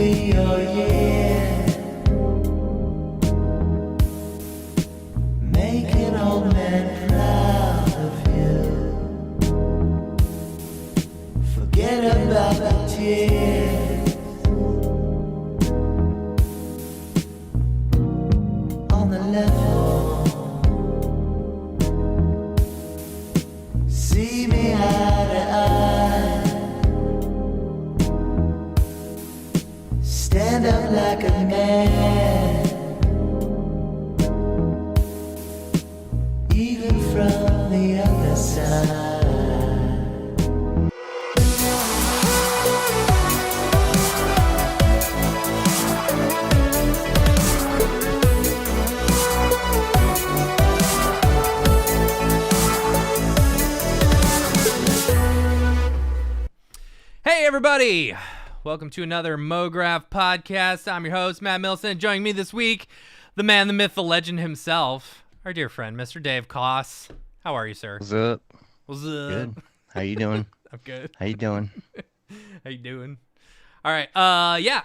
be your year. Make an old man proud of you. Forget about the tears on the level. See me eye to eye. Stand up like a man, even from the other side. Hey everybody! Welcome to another Mograph podcast. I'm your host, Matt Milson. Joining me this week, the man, the myth, the legend himself, our dear friend, Mr. Dave Koss. How are you, sir? What's up? What's up? Good. How you doing? I'm good. How you doing? How you doing? All right.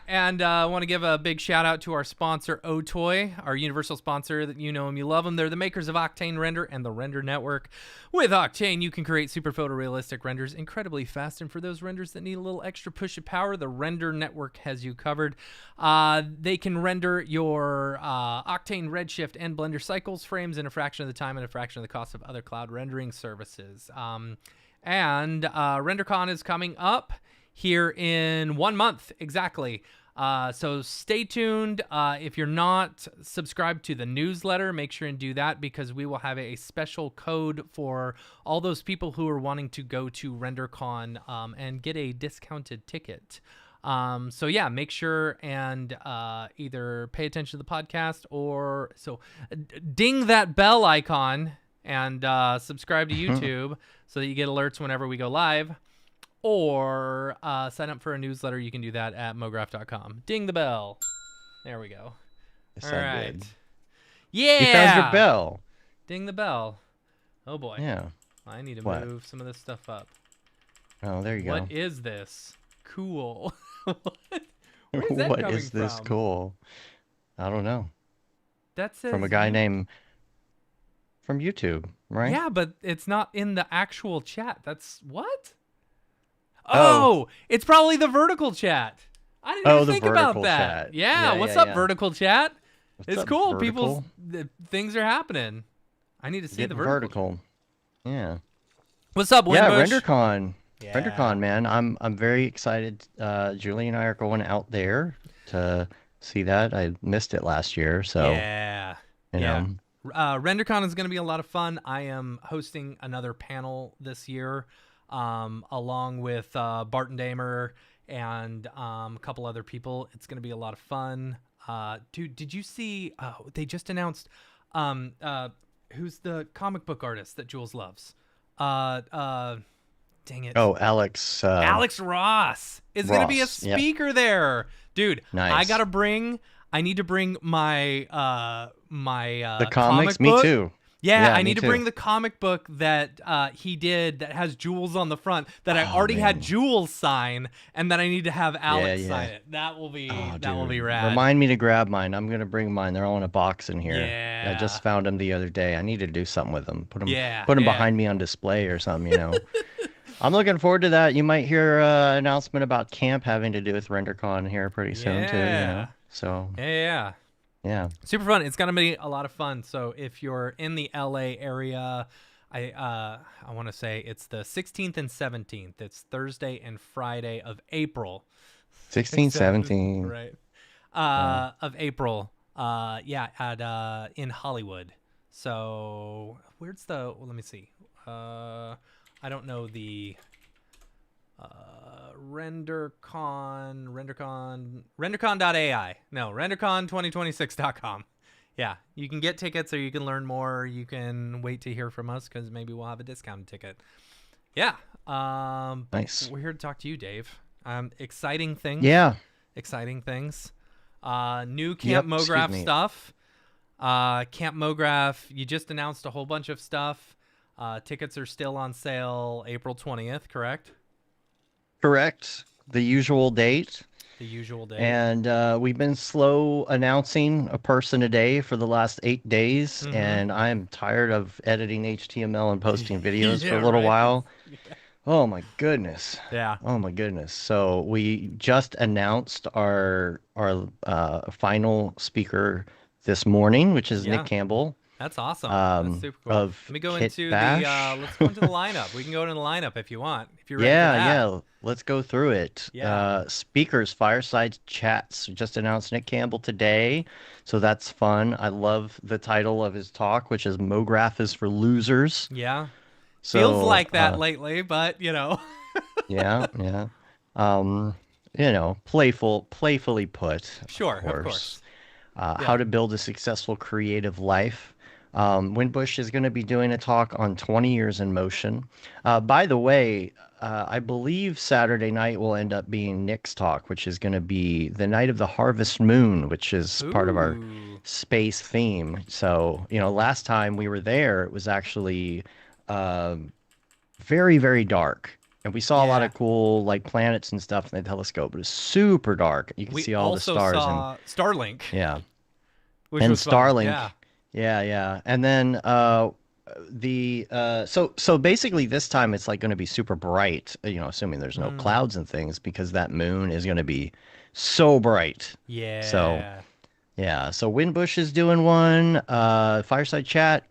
And I want to give a big shout out to our sponsor, Otoy, our universal sponsor that you know them, you love them. They're the makers of Octane Render and the Render Network. With Octane, you can create super photorealistic renders incredibly fast, and for those renders that need a little extra push of power, the Render Network has you covered. They can render your Octane Redshift and Blender cycles frames in a fraction of the time and a fraction of the cost of other cloud rendering services. RenderCon is coming up here in 1 month exactly. So stay tuned. If you're not subscribed to the newsletter, make sure and do that, because we will have a special code for all those people who are wanting to go to RenderCon and get a discounted ticket. So yeah, make sure and either pay attention to the podcast or ding that bell icon and subscribe to YouTube so that you get alerts whenever we go live. Or sign up for a newsletter. You can do that at mograph.com. Ding the bell. There we go. All right. Good. Yeah. You found your bell. Ding the bell. Oh, boy. Yeah. I need to What? move some of this stuff up. Oh, there you go. What is this? Cool. Where is that What coming is this from? cool? I don't know. That says From a guy named from YouTube, right? Yeah, but it's not in the actual chat. That's what? Oh. Oh, it's probably the vertical chat. I didn't even the think about vertical that. chat. Yeah, Yeah, what's yeah, up, yeah. vertical chat? What's It's up, cool. vertical? Things are happening. I need to see Getting the vertical. Yeah. What's up, Yeah, Winbush? RenderCon. Yeah. RenderCon, man. I'm very excited. Julie and I are going out there to see that. I missed it last year, so Yeah. you yeah. know. RenderCon is going to be a lot of fun. I am hosting another panel this year, along with Barton Damer and a couple other people. It's going to be a lot of fun. Dude, did you see? They just announced who's the comic book artist that Jules loves? Dang it. Oh, Alex. Alex Ross is going to be a Ross, yep. speaker there. Dude, Nice. I need to bring my The comics. comic Me book. too. Yeah, I me need to too. bring the comic book that he did that has Jules on the front that I Oh, already had man. Jules sign, and that I need to have Alex yeah. sign it. That will be Oh, that will dude. be rad. Remind me to grab mine. I'm gonna bring mine. They're all in a box in here. Yeah. I just found them the other day. I need to do something with them. Put them Yeah, Put them yeah. behind me on display or something. You know. I'm looking forward to that. You might hear an announcement about camp having to do with RenderCon here pretty soon too. You Yeah. know. So Yeah. yeah. Super fun. It's gonna be a lot of fun. So if you're in the LA area, I want to say it's the 16th and 17th. It's Thursday and Friday of April. 16, 17. Right. Of April. At in Hollywood. So where's the? Well, let me see. I don't know the. RenderCon.ai. No, RenderCon2026.com. Yeah, you can get tickets, or you can learn more. You can wait to hear from us because maybe we'll have a discounted ticket. Yeah. Nice. We're here to talk to you, Dave. Exciting things. Yeah. Exciting things. New Camp Yep, excuse Mograph me. stuff. Camp Mograph, you just announced a whole bunch of stuff. Tickets are still on sale April 20th, correct? Correct. The usual date. The usual day. And we've been slow announcing a person a day for the last 8 days, Mm-hmm. and I'm tired of editing HTML and posting videos for Yeah, a little right. while. Oh my goodness. Yeah. Oh my goodness. So we just announced our final speaker this morning, which is Nick Yeah. Campbell, That's awesome. That's super cool. Let of me go Kit into the Bash. let's go into the lineup. We can go into the lineup if you want. If you're ready for Yeah, that. yeah. Let's go through it. Yeah. Speakers, Fireside Chats. We just announced Nick Campbell today, so that's fun. I love the title of his talk, which is "Mograph is for Losers." Yeah. Feels So, like that lately, but you know. yeah, yeah. Um, playfully put, of Sure, of course. course. How Yeah. to build a successful creative life. Winbush is going to be doing a talk on 20 years in motion. By the way, I believe Saturday night will end up being Nick's talk, which is going to be the night of the harvest moon, which is part of our Ooh. space theme. So, last time we were there, it was actually um very, very dark. And we saw a lot Yeah. of cool like planets and stuff in the telescope. It was super dark. You could We see all the also stars and saw Starlink, yeah. which And was fun. Starlink. Yeah. Yeah, yeah. And then so basically this time it's like going to be super bright, assuming there's no Mm. clouds and things because that moon is going to be so bright. So, Yeah. yeah. So Windbush is doing one, Fireside Chat.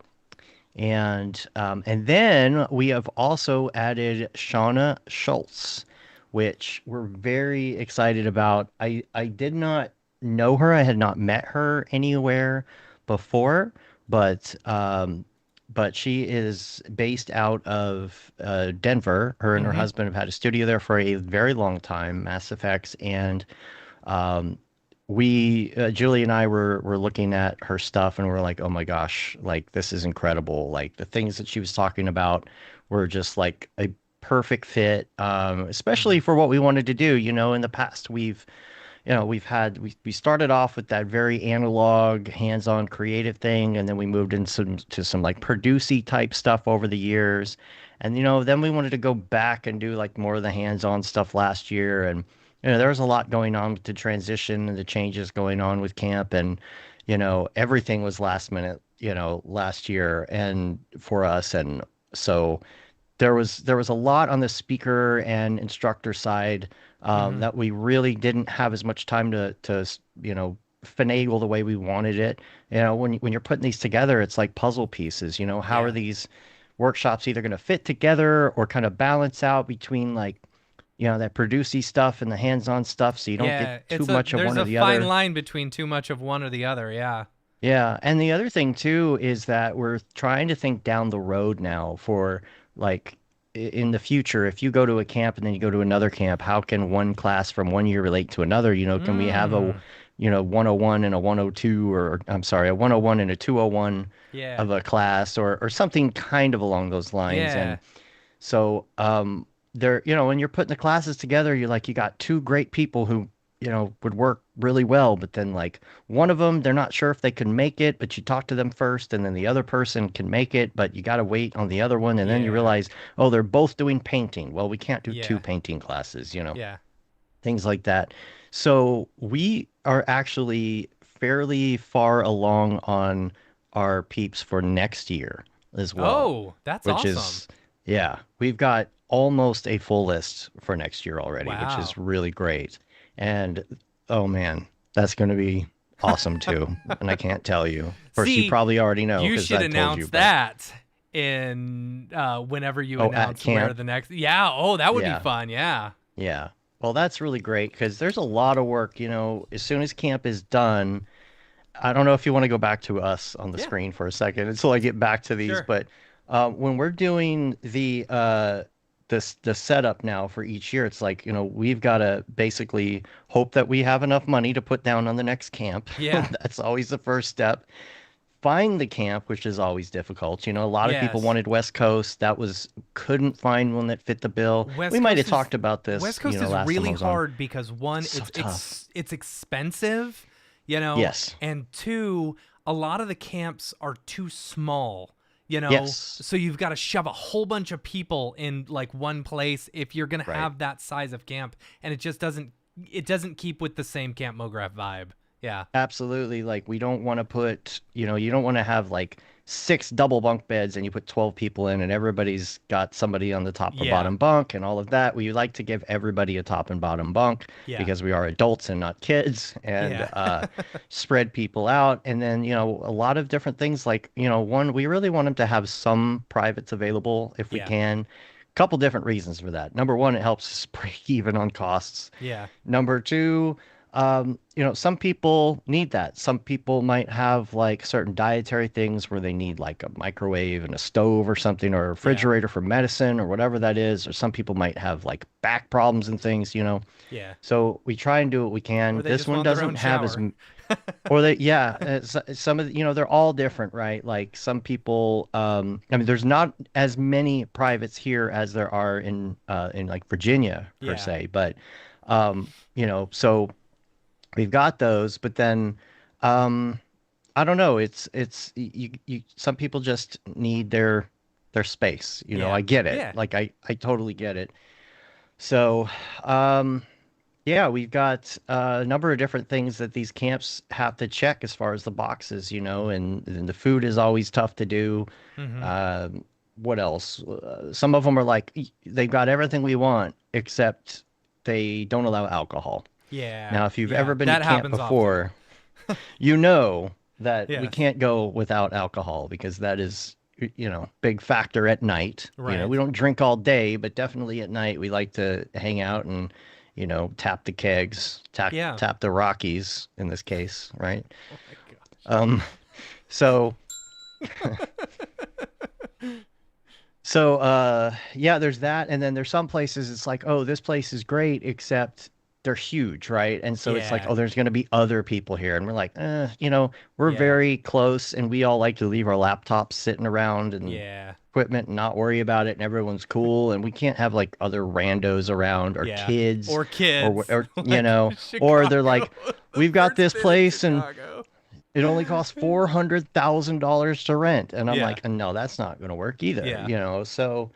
And then we have also added Shauna Schultz, which we're very excited about. I did not know her. I had not met her anywhere before, but she is based out of Denver. Her and her Mm-hmm. husband have had a studio there for a very long time, Mass Effects, and um, we Julie and I were looking at her stuff and we're like, oh my gosh, like this is incredible. Like the things that she was talking about were just like a perfect fit, Mm-hmm. especially for what we wanted to do. In the past we started off with that very analog, hands-on creative thing, and then we moved into some like producey type stuff over the years. And then we wanted to go back and do like more of the hands-on stuff last year. And there was a lot going on with the transition and the changes going on with camp, and everything was last minute, last year and for us. And so there was a lot on the speaker and instructor side Mm-hmm. that we really didn't have as much time to finagle the way we wanted it. When you're putting these together, it's like puzzle pieces. How are Yeah. these workshops either going to fit together or kind of balance out between like that producey stuff and the hands-on stuff, so you don't get Yeah. too much of There's one or a the fine other. line between too much of one or the other. Yeah. Yeah, and the other thing too is that we're trying to think down the road now for like in the future, if you go to a camp and then you go to another camp, how can one class from one year relate to another? Can we have a, Mm. 101 and a 102, or I'm sorry, a 101 and a 201 Yeah. of a class, or something kind of along those lines. Yeah. And so, when you're putting the classes together, you got two great people who, would work really well, but then like one of them, they're not sure if they can make it, but you talk to them first, and then the other person can make it, but you got to wait on the other one, and then you Yeah. realize, oh, they're both doing painting. Well, we can't do two Yeah. painting classes, Yeah. things like that. So we are actually fairly far along on our peeps for next year as well, Oh, that's which awesome. is, yeah, we've got almost a full list for next year already, which is Wow. really great. And oh man, that's going to be awesome too. And I can't tell you. Of course, you See, probably already know you because should I told you, announce but that in whenever you oh, at announce where camp, the next. Yeah. Oh, that would be yeah, fun. Yeah. yeah. Well, that's really great because there's a lot of work, as soon as camp is done. I don't know if you want to go back to us on the Yeah. screen for a second until I get back to these, Sure. but when we're doing the setup now for each year, it's like, we've got to basically hope that we have enough money to put down on the next camp. Yeah. That's always the first step. Find the camp, which is always difficult. A lot of people Yes. wanted West Coast. Couldn't find one that fit the bill. We West might have Coast is talked about this, West Coast is last time I really was on. hard because one, So tough. it's expensive, you know, Yes. and two, a lot of the camps are too small, Yes. so you've got to shove a whole bunch of people in like one place if you're gonna Right. have that size of camp, and it just doesn't it doesn't keep with the same Camp Mograph vibe. Yeah. Absolutely. Like we don't want to put, you don't want to have like 6 double bunk beds and you put 12 people in and everybody's got somebody on the top or Yeah. bottom bunk and all of that. We like to give everybody a top and bottom bunk Yeah. because we are adults and not kids and Yeah. spread people out. And then, a lot of different things like, one, we really want them to have some privates available if we Yeah. can. Couple different reasons for that. Number one, it helps us break even on costs. Yeah. Number two, some people need that. Some people might have like certain dietary things where they need like a microwave and a stove or something, or a refrigerator for medicine or whatever that is. Or some people might have like back problems and things. Yeah. So we try and do what we can. Or they This just one want their doesn't own have shower. or they, yeah, some of they're all different, right? Like some people, I mean, there's not as many privates here as there are in like Virginia per Yeah. se, but so we've got those, but then I don't know, you some people just need their space, Yeah. I get it. Yeah. Like I totally get it. So, yeah, we've got a number of different things that these camps have to check as far as the boxes, and the food is always tough to do. Mm-hmm. What else? Some of them are like, they've got everything we want, except they don't allow alcohol. Yeah. Now, if you've Yeah. ever been That to camp happens often. before, you know that we Yes. can't go without alcohol because that is, big factor at night. Right. We don't drink all day, but definitely at night we like to hang out and, tap the kegs, Yeah. tap the Rockies in this case, right? Oh my gosh. So yeah, there's that, and then there's some places it's like, oh, this place is great, except they're huge, right? And so it's like, Yeah. oh, there's going to be other people here, and we're like, we're Yeah. very close, and we all like to leave our laptops sitting around and Yeah. equipment and not worry about it, and everyone's cool, and we can't have like other randos around or Yeah. kids Or kids. or Like or they're Chicago. like, The we've got first this bit of place and Chicago. it only costs $400,000 to rent. And I'm Yeah. like, no, that's not going to work either. Yeah. So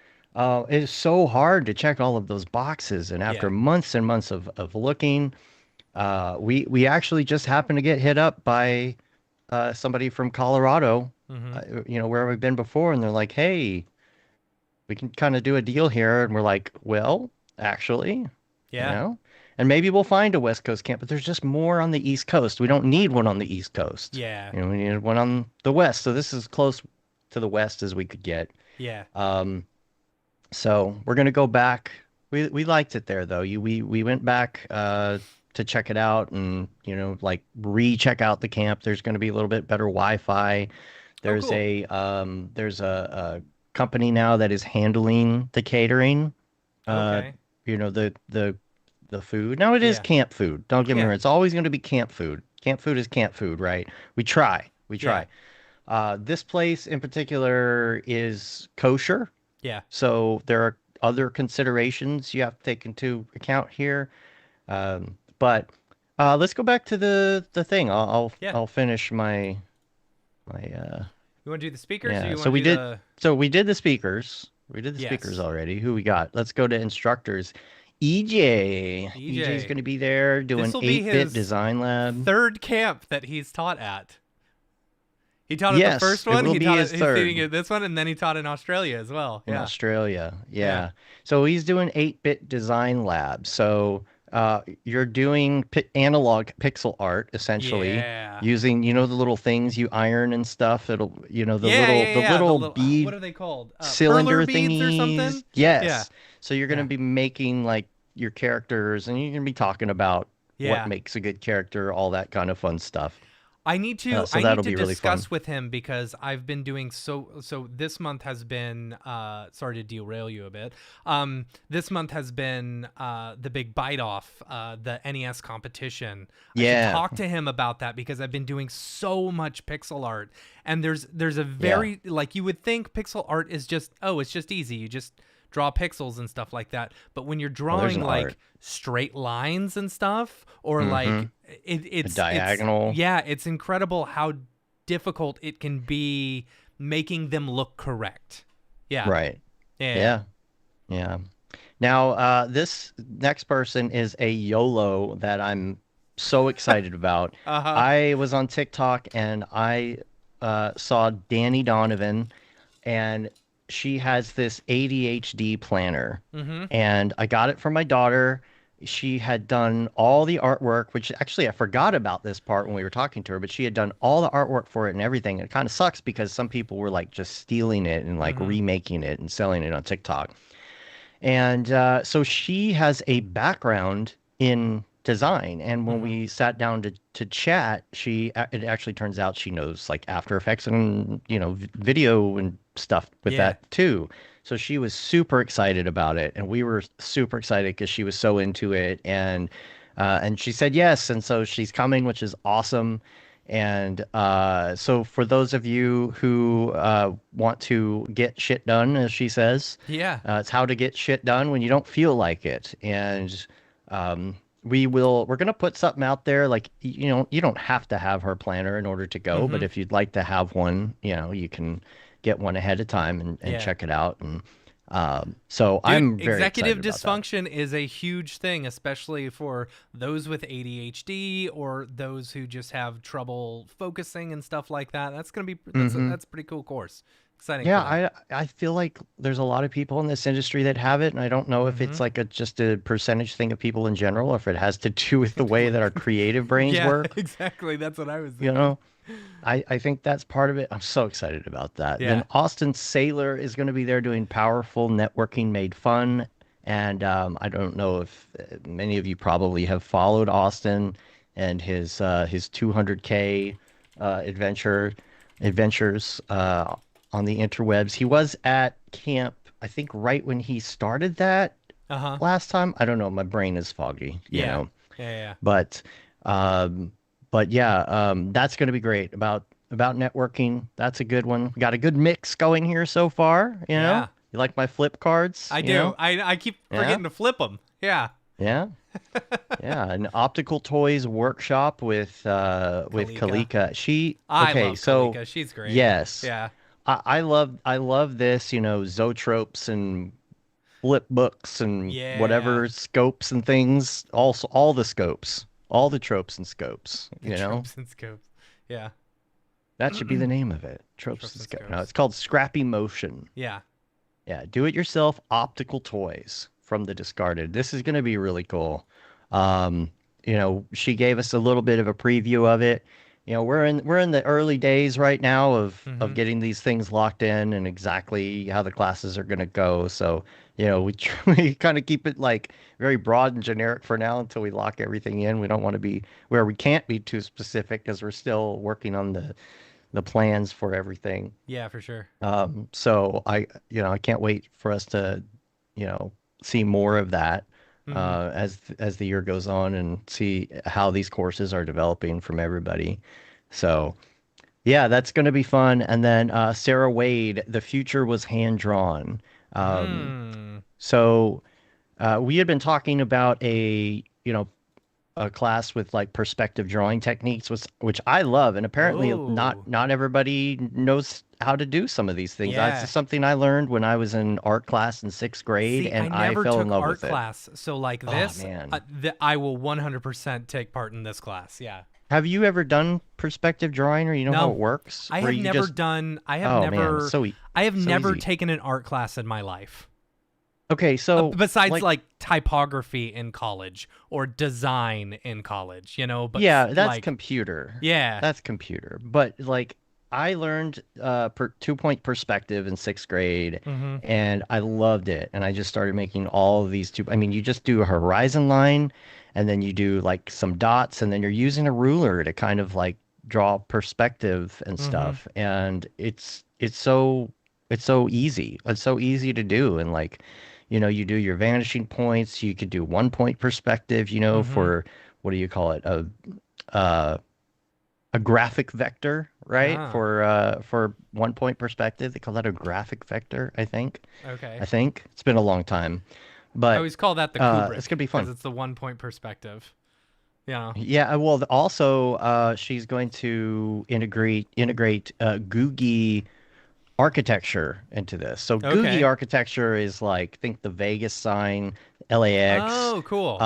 it's so hard to check all of those boxes. And after Yeah. months and months of looking, we actually just happened to get hit up by somebody from Colorado, Mm-hmm. where we've been before. And they're like, hey, we can kind of do a deal here. And we're like, well, actually, Yeah. and maybe we'll find a West Coast camp, but there's just more on the East Coast. We don't need one on the East Coast. Yeah. We need one on the West. So this is close to the West as we could get. Yeah. So we're gonna go back. We liked it there though. We went back to check it out and like recheck out the camp. There's gonna be a little bit better Wi-Fi. There's cool. a company now that is handling the catering. Okay. The food. Now it is Yeah. camp food. Don't get me Yeah. wrong. It's always going to be camp food. Camp food is camp food, right? We try. We Yeah. try. This place in particular is kosher, Yeah. so there are other considerations you have to take into account here. But let's go back to the thing. Yeah. I'll finish my You want to do the speakers? Or yeah. you So want we to do did. So we did the speakers. We did the speakers Yes. already. Who we got? Let's go to instructors. EJ. EJ's EJ. going to be there doing This'll be 8-bit his design lab. third camp that he's taught at. He taught at Yes, the first it one. will He be taught his he's third. teaching at this one, and then he taught in Australia as well. In Yeah. Australia. Yeah. Yeah. So he's doing 8-bit design lab. So you're doing analog pixel art essentially Yeah. using, the little things you iron and stuff. It'll, the Yeah, little yeah, yeah. the little What bead are they called? cylinder Perler beads or thingies. something? Yes. Yeah. So you're going to Yeah. be making like your characters and you're going to be talking about Yeah. what makes a good character, all that kind of fun stuff. I need to So I that'll need to be really fun. discuss with him because I've been doing so this month has been sorry to derail you a bit. This month has been the big bite off, the NES competition. I Yeah. should talk to him about that because I've been doing so much pixel art, and there's a very like you would think pixel art is just it's just easy. You just draw pixels and stuff like that. But when you're there's drawing an like art. straight lines and stuff, or like it's diagonal. it's incredible how difficult it can be making them look correct. Yeah. Right. Yeah. Yeah. Now, this next person is a YOLO that I'm so excited about. Uh-huh. I was on TikTok and I saw Danny Donovan, and she has this ADHD planner. Mm-hmm. And I got it from my daughter. She had done all the artwork, which actually I forgot about this part when we were talking to her, but she had done all the artwork for it and everything. It kind of sucks because some people were like just stealing it and like Mm-hmm. remaking it and selling it on TikTok. And so she has a background in design. And when Mm-hmm. we sat down to chat, it actually turns out she knows like After Effects and, video and stuff with Yeah. that too. So she was super excited about it. And we were super excited because she was so into it. And she said yes. And so she's coming, which is awesome. And so for those of you who want to get shit done, as she says, Yeah. it's how to get shit done when you don't feel like it. And we're gonna put something out there. Like, you don't have to have her planner in order to go, Mm-hmm. but if you'd like to have one, you can get one ahead of time and Yeah. check it out. And so Dude, I'm very executive excited about that. dysfunction is a huge thing, especially for those with ADHD or those who just have trouble focusing and stuff like that. That's gonna be Hmm. that's a pretty cool course. Exciting for Yeah, them. I feel like there's a lot of people in this industry that have it, and I don't know if Mm-hmm. it's like just a percentage thing of people in general, or if it has to do with the way that our creative brains Yeah, work. exactly. That's what I was You thinking. know, I think that's part of it. I'm so excited about that. Then Yeah. Austin Saylor is going to be there doing Powerful Networking Made Fun. And I don't know if many of you probably have followed Austin and his 200K adventures on the interwebs. He was at camp, I think, right when he started that Uh-huh. last time. I don't know. My brain is foggy, Yeah. Yeah, yeah. but um, but yeah, that's going to be great about networking. That's a good one. We got a good mix going here so far. Yeah. You like my flip cards? I do. I keep Yeah, forgetting to flip them. Yeah. yeah, yeah. An optical toys workshop with Kalika. Kalika. I Okay, love so Kalika. She's great. yes, Yeah. I love this. Zoetropes and flip books and Yeah. whatever scopes and things. Also, all the scopes, all the tropes and scopes. The tropes and scopes. Yeah. That should be the name of it. Tropes Tropes and and scopes. No, scopes. it's called Scrappy Motion. Yeah. Yeah, do-it-yourself optical toys from the discarded. This is going to be really cool. Um, she gave us a little bit of a preview of it. We're in the early days right now of Mm-hmm. getting these things locked in and exactly how the classes are going to go. So, we kind of keep it like very broad and generic for now until we lock everything in. We don't want to be where we can't be too specific because we're still working on the plans for everything. Yeah, for sure. So I can't wait for us to, you know, see more of that Mm-hmm. as the year goes on and see how these courses are developing from everybody. So yeah, that's going to be fun. And then Sarah Wade, the future was hand drawn. Um, Mm. so we had been talking about a class with like perspective drawing techniques, which I love, and apparently Oh. not everybody knows how to do some of these things. That's Yeah. just something I learned when I was in art class in sixth grade, See, I and I never fell in took love art with it. class, so like Oh this, man, I will 100% take part in this class. Yeah. have you ever done perspective drawing, or you know how No, it works, I where have you never just done. oh man, so I have so never easy. taken an art class in my life. Okay, so Besides like like typography in college or design in college, but yeah, that's like, computer. yeah. That's computer. But like I learned 2-point perspective in sixth grade Mm-hmm. and I loved it. And I just started making all of these I mean, you just do a horizon line and then you do like some dots and then you're using a ruler to kind of like draw perspective and Mm-hmm. stuff. And it's so easy. It's so easy to do. And like, you do your vanishing points. You could do 1-point perspective, Mm-hmm. for what do you call it? Uh, a graphic vector, right? Ah, For 1-point perspective. They call that a graphic vector, I think. okay. I think. It's been a long time. I But always call that the it's Kubrick gonna be because fun. it's the 1 point perspective. Yeah. Yeah, well also she's going to integrate Googie architecture into this. So Okay. Googie architecture is like, think the Vegas sign, LAX. Oh, cool.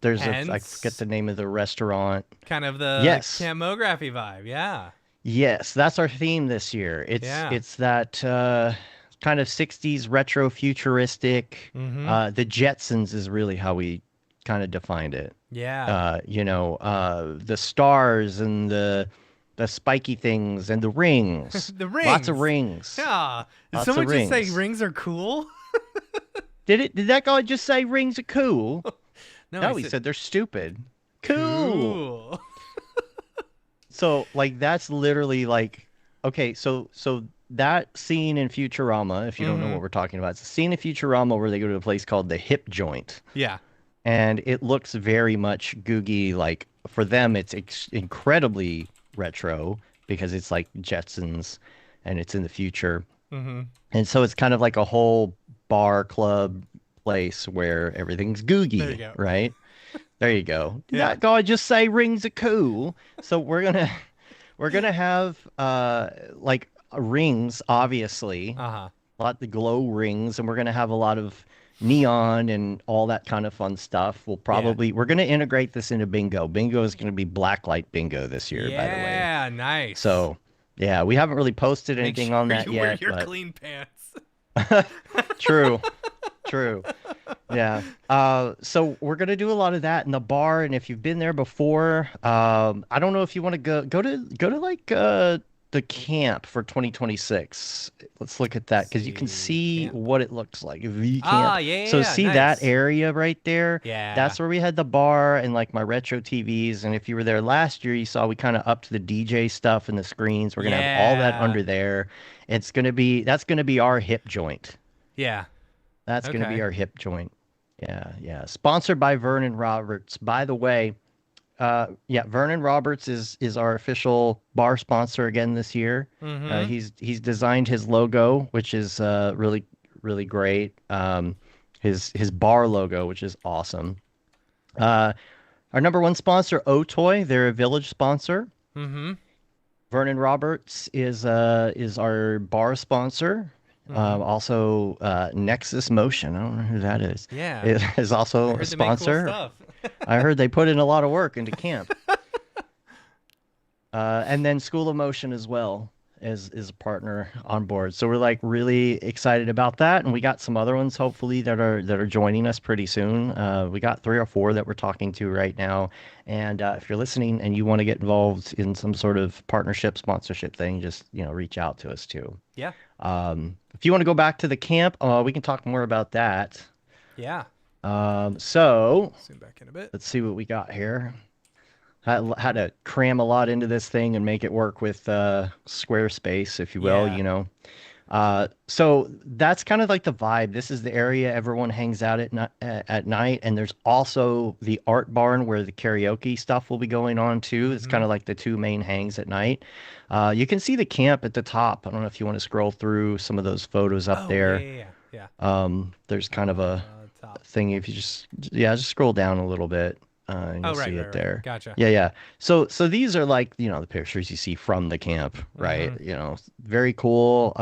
There's I forget Hence, the name of the restaurant. kind of the Yes. Camp Mograph vibe. Yeah. Yes, that's our theme this year. Yeah. It's that kind of 60s retro futuristic. Mm-hmm. The Jetsons is really how we kind of defined it. Yeah. The stars and the spiky things and the rings. The Lots of rings. rings. Yeah. Did Lots of someone just say rings. rings are cool? Did that guy just say rings are cool? No, No, he he said they're stupid. Cool. cool. So like that's literally like okay, so that scene in Futurama, if you don't know what we're talking about, it's a scene in Futurama where they go to a place called the Hip Joint, Yeah. and it looks very much Googie. Like for them, it's incredibly retro because it's like Jetsons, and it's in the future, Mm-hmm. and so it's kind of like a whole bar club place where everything's Googie, There you go. right? There you go. Did Yeah. that guy just say rings are cool? So we're gonna have like rings, obviously, Uh-huh. a lot of the glow rings, and we're gonna have a lot of neon and all that kind of fun stuff. We're gonna integrate this into bingo. Bingo is gonna be blacklight bingo this year, by the way. Yeah, nice. So yeah, we haven't really posted Make anything sure on that you yet, wear your but clean pants. true. True. Yeah. So we're gonna do a lot of that in the bar, and if you've been there before, I don't know if you want to go to like the camp for 2026. Let's look at that because you can see Camp. what it looks like. The Ah, camp. yeah, So yeah, see nice. that area right there? Yeah. That's where we had the bar and like my retro TVs. And if you were there last year, you saw we kind of upped the DJ stuff and the screens. We're gonna have all that Yeah. under there. That's gonna be our hip joint. Yeah. That's going to Okay. be our hip joint. Yeah, yeah. Sponsored by Vernon Roberts. By the way, yeah, Vernon Roberts is our official bar sponsor again this year. Mm-hmm. He's designed his logo, which is really great. His bar logo, which is awesome. Our number one sponsor, Otoy. They're a village sponsor. Mm-hmm. Vernon Roberts is our bar sponsor. Also, Nexus Motion. I don't know who that is. Yeah. Is also a Heard they make cool sponsor. stuff. I heard they put in a lot of work into camp. And then School of Motion as well is a partner on board. So we're like really excited about that, and we got some other ones hopefully that are joining us pretty soon. We got 3 or 4 that we're talking to right now. And if you're listening and you want to get involved in some sort of partnership sponsorship thing, just reach out to us too. Yeah. If you want to go back to the camp, we can talk more about that. Yeah. So Zoom back in a bit. let's see what we got here. Had to cram a lot into this thing and make it work with Squarespace, if you will, So that's kind of like the vibe. This is the area everyone hangs out at night, and there's also the art barn where the karaoke stuff will be going on too. It's kind of like the 2 main hangs at night. You can see the camp at the top. I don't know if you want to scroll through some of those photos up there. Yeah. There's kind of a Top. thing if you just scroll down a little bit. And you'll see it there. Gotcha. Yeah. So these are like, the pictures you see from the camp, right? Very cool.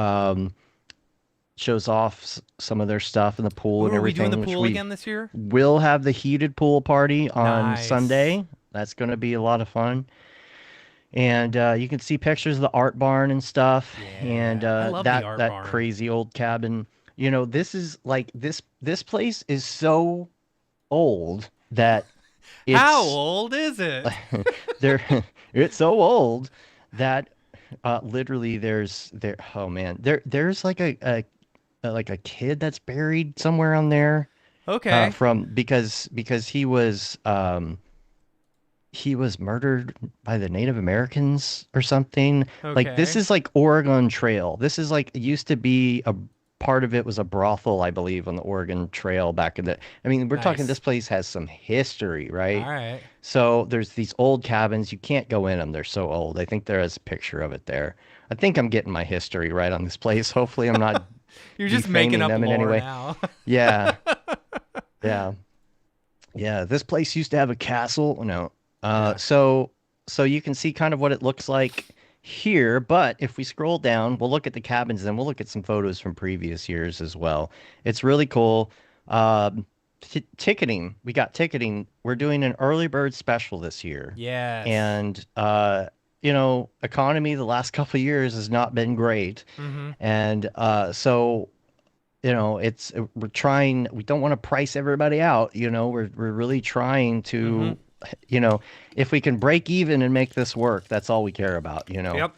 Shows off some of their stuff in the pool and Are we everything. doing the which pool we again this year? will have the heated pool party on Nice. Sunday. That's going to be a lot of fun. And you can see pictures of the art barn and stuff. Yeah, And I love the that art that barn. crazy old cabin. This is like this place is so old that it's How old is it? it's so old that literally there's like a kid that's buried somewhere on there Okay. because he was murdered by the Native Americans or something. Like this Okay. is like Oregon Trail. This is like, it used to be a part of it was a brothel, I believe, on the Oregon Trail back in the. I mean, we're talking Nice. this place has some history, right? All right. So there's these old cabins. You can't go in them. They're so old. I think there is a picture of it there. I think I'm getting my history right on this place. Hopefully I'm not. You're just making defaming up them in lore any way. now. Yeah. Yeah. Yeah. This place used to have a castle. No. Yeah. So you can see kind of what it looks like here, but if we scroll down, we'll look at the cabins and we'll look at some photos from previous years as well. It's really cool. Um, ticketing, we got ticketing. We're doing an early bird special this year. Yes. And economy the last couple of years has not been great. Mm-hmm. And so it's we're trying, we don't want to price everybody out, we're really trying Mm-hmm. to, you know, if we can break even and make this work, that's all we care about. Yep.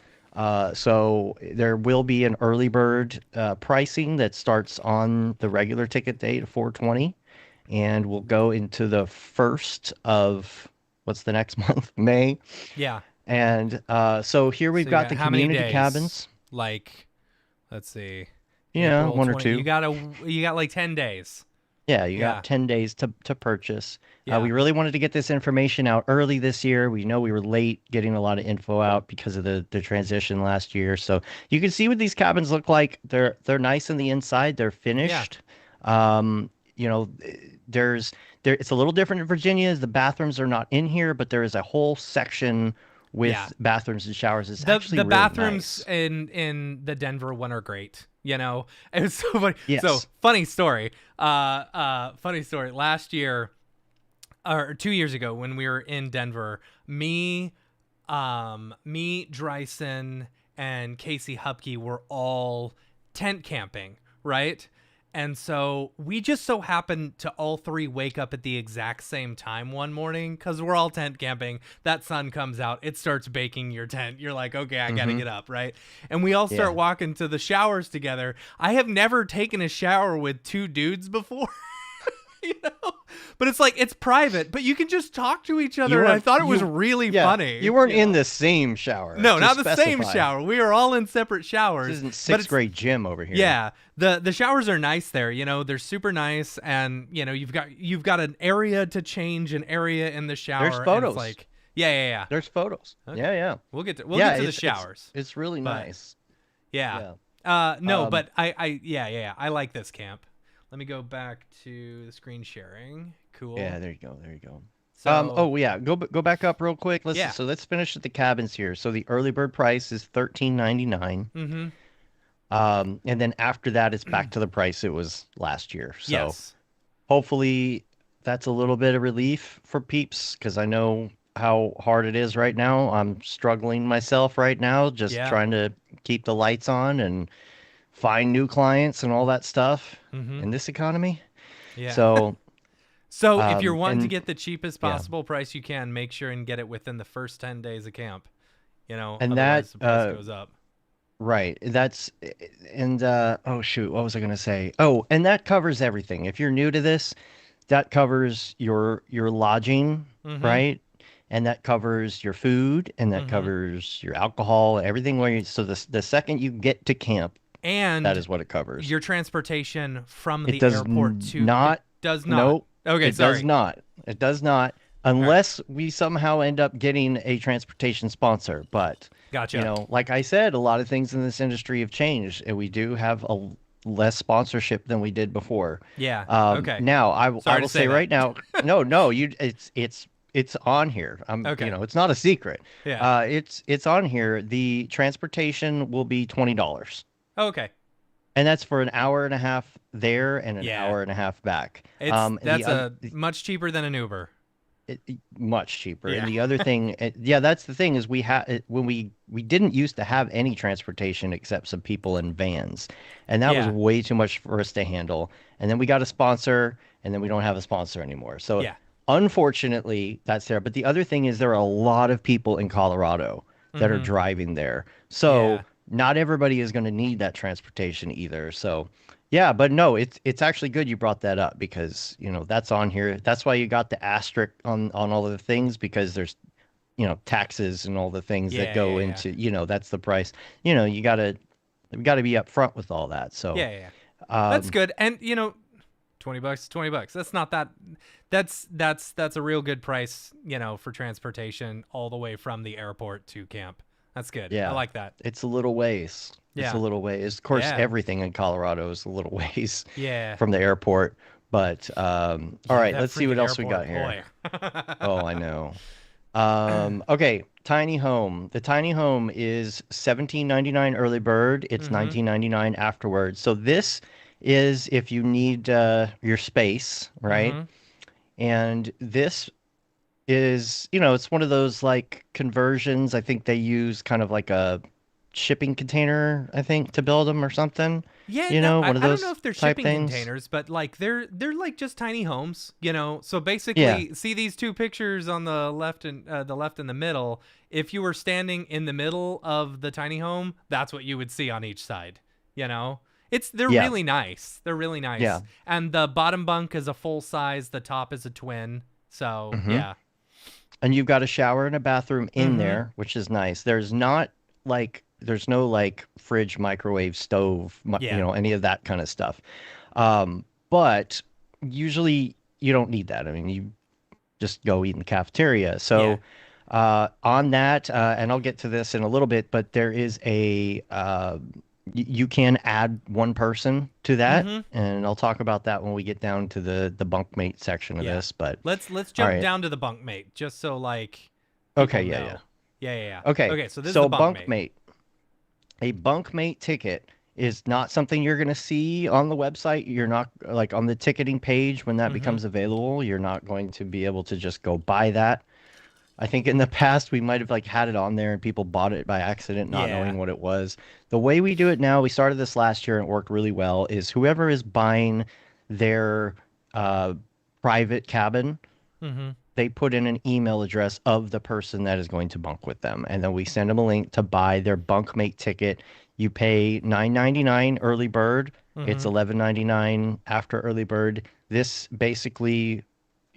So there will be an early bird pricing that starts on the regular ticket date of 4/20, and we'll go into the first of what's the next month, May. Yeah. And so here we've So you got the how many community days? cabins. Like, let's see. Yeah, April one or 20 two. You got like 10 days. Yeah, you Yeah. got 10 days to purchase. Yeah. We really wanted to get this information out early this year. We know we were late getting a lot of info out because of the transition last year. So you can see what these cabins look like. They're nice on the inside. They're finished. Um, you know, it's a little different in Virginia. The bathrooms are not in here, but there is a whole section with Yeah. bathrooms and showers. It's The actually the really bathrooms nice. in the Denver one are great. It was so funny. Yes. So funny story. Funny story. Last year, or 2 years ago, when we were in Denver, me, Dryson, and Casey Hupke were all tent camping, right? And so we just so happened to all three wake up at the exact same time one morning because we're all tent camping. That sun comes out, it starts baking your tent. You're like, okay, I gotta get up, right? And we all start Yeah. walking to the showers together. I have never taken a shower with two dudes before. But it's like, it's private, but you can just talk to each other. And I thought it was really Yeah, funny. you weren't in the same shower. No, to not the same specify. shower. We were all in separate showers. This isn't but sixth it's- grade gym over here. Yeah, the showers are nice there. They're super nice, and you've got an area to change, an area in the shower. There's and photos. it's like, yeah. There's photos. Okay. Yeah. We'll get to Yeah, the it's- showers. It's really But- nice. Yeah. Yeah. No, but I like this camp. Let me go back to the screen sharing. Cool. Yeah, there you go. There you go. So, Oh yeah, go back up real quick. Yeah. So let's finish with the cabins here. So the early bird price is $13.99. Mm-hmm. And then after that, it's back to the price it was last year. So Yes. hopefully that's a little bit of relief for peeps, because I know how hard it is right now. I'm struggling myself right now, just Yeah. trying to keep the lights on and find new clients and all that stuff Mm-hmm. in this economy. Yeah. So So if you're wanting to and- get the cheapest yeah. possible price you can, make sure and get it within the first 10 days of camp. And Otherwise the price goes up. right, oh shoot, what was I gonna say? Oh, and that covers everything. If you're new to this, that covers your lodging, Mhm. right? And that covers your food, and that Mhm. covers your alcohol, everything. So the second you get to camp, And that is what it covers. your transportation from It the does airport to not. it does not. Nope. Okay, It sorry. does not. It does not, unless we somehow end up getting a transportation sponsor. But Gotcha. like I said, a lot of things in this industry have changed, and we do have a less sponsorship than we did before. Yeah. Okay. Now I Sorry to will say say that. right now, no, it's on here. Okay. It's not a secret. Yeah. It's on here. The transportation will be $20, Okay. and that's for an hour and a half there and an Yeah. hour and a half back. It's The much cheaper than an Uber. much cheaper. Yeah. And the other thing, that's the thing, is we had when we didn't used to have any transportation except some people in vans, and that was Yeah. way too much for us to handle. And then we got a sponsor, and then we don't have a sponsor anymore. So Yeah. unfortunately, that's there. But the other thing is there are a lot of people in Colorado that are Mhm. driving there, so Yeah. not everybody is going to need that transportation either. So. Yeah, but no, it's actually good you brought that up, because that's on here. That's why you got the asterisk on all of the things, because there's taxes and all the things Yeah, that go yeah, into that's the price. We gotta be upfront with all that. So Yeah. um, That's good. And $20, $20. That's not that. That's a real good price. For transportation all the way from the airport to camp. That's good. Yeah. I like that. It's a little ways. It's Yeah. a little ways. Of course, Yeah. everything in Colorado is a little ways Yeah. from the airport. But all right, That let's see what freaking else we got airport, here. boy. Oh, I know. Okay, tiny home. The tiny home is 17.99 early bird. It's Mm-hmm. 19.99 afterwards. So this is if you need your space, right? Mm-hmm. And this is, you know, it's one of those like conversions. I think they use kind of like a shipping container, I think, to build them or something. Yeah, You no, know, I, one of I don't know those if they're type shipping things. containers, but like they're like just tiny homes, you know. So Yeah. basically, see these two pictures on the left and the middle. If you were standing in the middle of the tiny home, that's what you would see on each side. You know, they're Yeah. really nice. They're really nice. Yeah. And the bottom bunk is a full size. The top is a twin. So hmm yeah. And you've got a shower and a bathroom in Mm-hmm. there, which is nice. There's not like there's no like fridge, microwave, stove, you Yeah. know, any of that kind of stuff. But usually you don't need that. I mean, you just go eat in the cafeteria. Yeah. So on that, and I'll get to this in a little bit, but there is you can add one person to that, Mm-hmm. and I'll talk about that when we get down to the bunkmate section of Yeah. this. But Let's all jump right, down to the bunkmate just so like okay, people yeah, yeah. know. Yeah, yeah, yeah. Okay, Okay, so this is the so bunkmate. bunkmate. A bunkmate ticket is not something you're going to see on the website. You're not like on the ticketing page when that Mm-hmm. becomes available. You're not going to be able to just go buy that. I think in the past we might have like had it on there and people bought it by accident, not Yeah. knowing what it was. The way we do it now, we started this last year and it worked really well, is whoever is buying their uh, private cabin, Mm-hmm. they put in an email address of the person that is going to bunk with them. And then we send them a link to buy their bunkmate ticket. You pay $9.99 early bird. It's Mm-hmm. $11.99 after early bird. This basically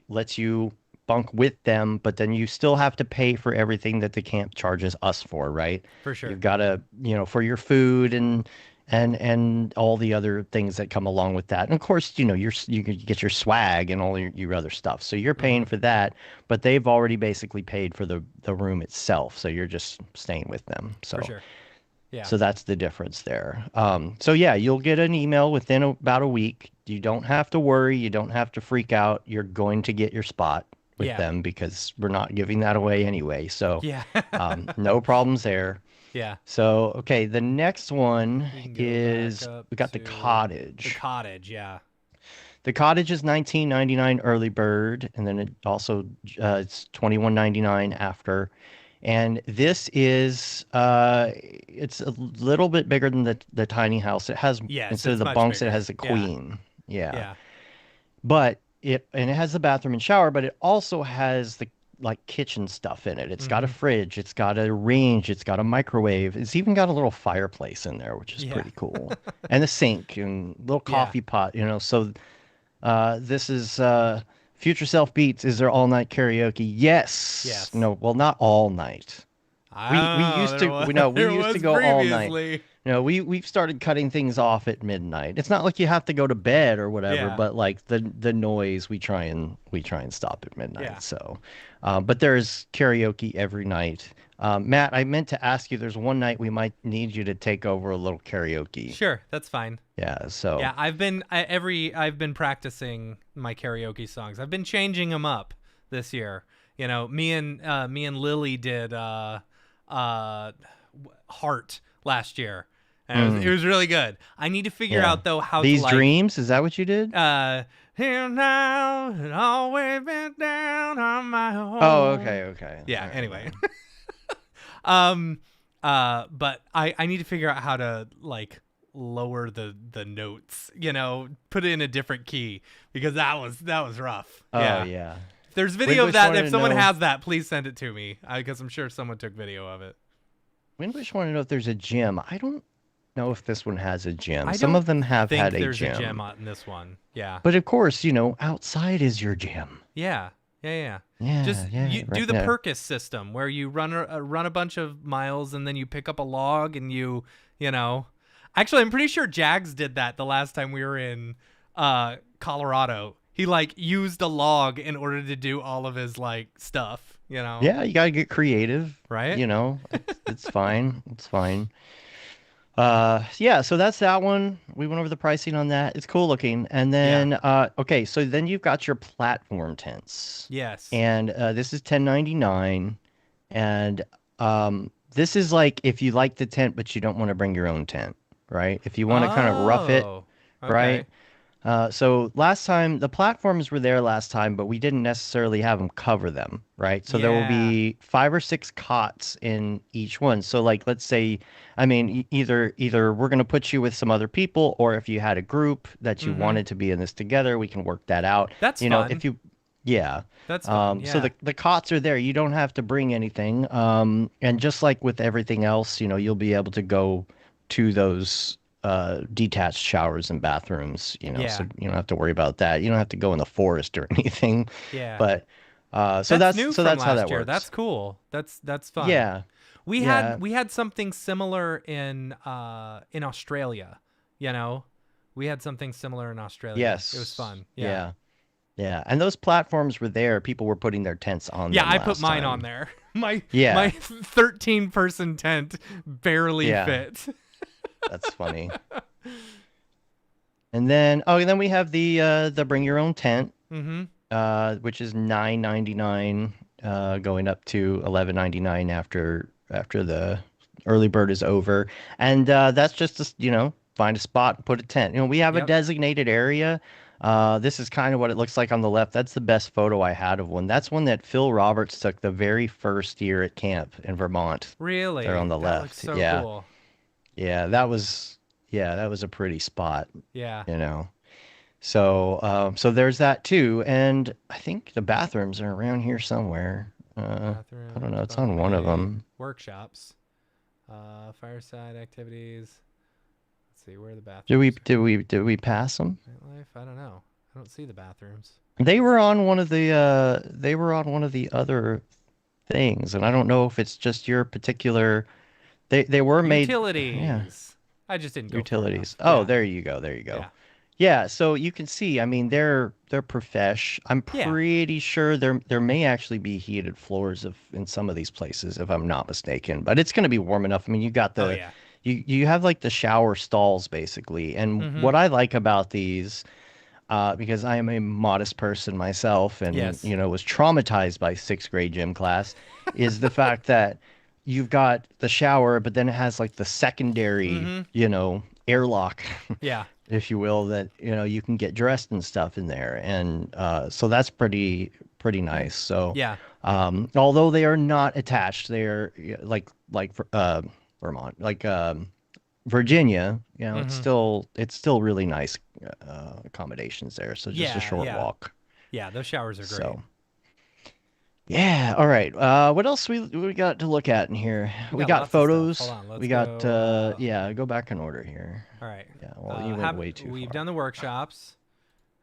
lets you bunk with them, but then you still have to pay for everything that the camp charges us for, right? For sure. You've got to, you know, for your food and all the other things that come along with that. And of course, you know, you can get your swag and all your other stuff. So you're Mm-hmm. paying for that, but they've already basically paid for the room itself. So you're just staying with them. For So sure. Yeah. so that's the difference there. So yeah, you'll get an email within about a week. You don't have to worry. You don't have to freak out. You're going to get your spot with Yeah. them because we're not giving that away anyway. So Yeah. no problems there. Yeah. So, okay, the next one We can go back is up we got the to the cottage. cottage. Yeah. The cottage is 19.99 early bird, and then it also it's 21.99 after. And this is it's a little bit bigger than the tiny house. It has Yes, instead of it's the much bunks, it bigger. has a Yeah. queen. Yeah. Yeah. But it has the bathroom and shower, but it also has the like kitchen stuff in it. It's got a Mm-hmm. fridge, it's got a range, it's got a microwave. It's even got a little fireplace in there, which is Yeah. pretty cool. And a sink and little Yeah. coffee pot, you know. So this is Future Self Beats. Is there all night karaoke? Yes. Yes. No, well, not all night. I We don't know. used There to was we no we there used to was go all night. previously. You know, we've started cutting things off at midnight. It's not like you have to go to bed or whatever, Yeah. but like the noise we try and stop at Yeah. midnight. So, but there's karaoke every night. Matt, I meant to ask you. There's one night we might need you to take over a little karaoke. Sure. That's fine. Yeah. So. Yeah, I've been practicing my karaoke songs. I've been changing them up this year. You know, me and Lily did Heart last year. And it was really good. I need to figure Yeah. out though how These to like dreams, is that what you did? here now and always been down on my Oh, own. okay, okay. Yeah, All right, anyway. all But I need to figure out how to like lower the notes, you know, put it in a different key because that was rough. right. Oh, Yeah. yeah. If there's video of Winbush that, wanted if to someone know- has that, please send it to me because I'm sure someone took video of it. Winbush want to know if there's a gym. I don't know if this one has a gym. I Some don't of them have think had a there's gym. a gem on this one. Yeah. But of course, you know, outside is your gym. Yeah. Yeah. Yeah, Just yeah, you do right, the yeah. Perkis system where you run a bunch of miles and then you pick up a log and you know. Actually, I'm pretty sure Jags did that the last time we were in Colorado. He like used a log in order to do all of his like stuff, you know. Yeah, you got to get creative. Right? You know, it's fine. It's fine. Yeah, so that's that one. We went over the pricing on that. It's cool looking. And Yeah. then okay, so then you've got your platform tents. Yes. And this is 10.99. And this is like if you like the tent but you don't want to bring your own tent, right? If you want to kind of rough it, Oh. right? Okay. So last time the platforms were there last time, but we didn't necessarily have them cover them, right? So there will Yeah. be 5 or 6 cots in each one. So like, let's say, I mean, either we're gonna put you with some other people, or if you had a group that you Mm-hmm. wanted to be in this together, we can work that out. That's You know, fun. if you, yeah. That's fun. So Yeah. the cots are there. You don't have to bring anything. And just like with everything else, you know, you'll be able to go to those detached showers and bathrooms, you know, so Yeah. you don't have to worry about that. You don't have to go in the forest or anything. Yeah. But so That's that's new so from that's how that last year. That's works. cool. That's fun. Yeah. We had Yeah. we had something similar in Australia, you know. We had something similar in Australia. It was Yes. fun. Yeah. Yeah. Yeah. And those platforms were there. People were putting their tents on Yeah, them I put last mine on time. there. My Yeah. 13-person tent barely Yeah. fit. That's funny. And then we have the bring your own tent, Mhm. which is 9.99, going up to 11.99 after the early bird is over. And that's just to, you know, find a spot and put a tent. You know, we have a Yep. designated area. This is kind of what it looks like on the left. That's the best photo I had of one. That's one that Phil Roberts took the very first year at camp in Vermont. There on Really? the That looks left. so Yeah. cool. Yeah, that was a pretty spot, Yeah. you know. So there's that too, and I think the bathrooms are around here somewhere. I don't know. Bathrooms, It's on one of buffet, them. workshops, fireside activities. Let's see, where are the Did we bathrooms? did we pass them? Nightlife? I don't know. I don't see the bathrooms. They were on one of the other things, and I don't know if it's just your particular. They were made. Yeah, Utilities. I just didn't go far utilities. enough. Oh, Yeah. there you go. There you go. Yeah. Yeah, so you can see, I mean, they're profesh. I'm Yeah. pretty sure there may actually be heated floors of in some of these places, if I'm not mistaken. But it's going to be warm enough. I mean, Oh yeah. you have like the shower stalls basically. And Mm-hmm. what I like about these, because I am a modest person myself, and Yes. you know was traumatized by sixth grade gym class, is the fact that you've got the shower, but then it has like the secondary, Mm-hmm. you know, airlock. Yeah. If you will, that you know you can get dressed and stuff in there, and so that's pretty nice. So Yeah. although they are not attached, they are like Vermont, like Virginia. You know, Mm-hmm. it's still really nice accommodations there. So just a Yeah. short Yeah. walk. Yeah. Those showers are great. So yeah, all right. What else we got to look at in here? We We got got lots of stuff. Hold photos. on. Let's We got go. yeah. Go back in order here. All right. Yeah. Well, you went Have way too we've far. done the workshops.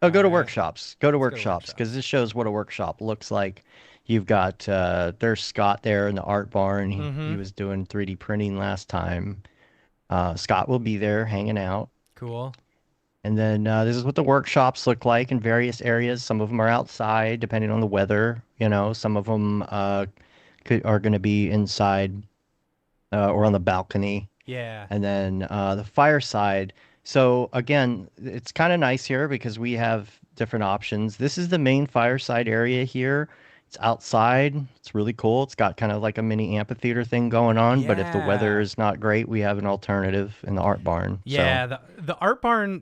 Oh, All go to right. workshops. Go to Let's go to workshops because workshops. this shows what a workshop looks like. You've got there's Scott there in the art barn. He Mm-hmm. was doing 3D printing last time. Scott will be there hanging out. Cool. And then this is what the workshops look like in various areas. Some of them are outside, depending on the weather. You know, some of them are going to be inside or on the balcony. Yeah. And then the fireside. So again, it's kind of nice here because we have different options. This is the main fireside area here. It's outside. It's really cool. It's got kind of like a mini amphitheater thing going on. But if the weather Yeah. is not great, we have an alternative in the art barn. So Yeah, the art barn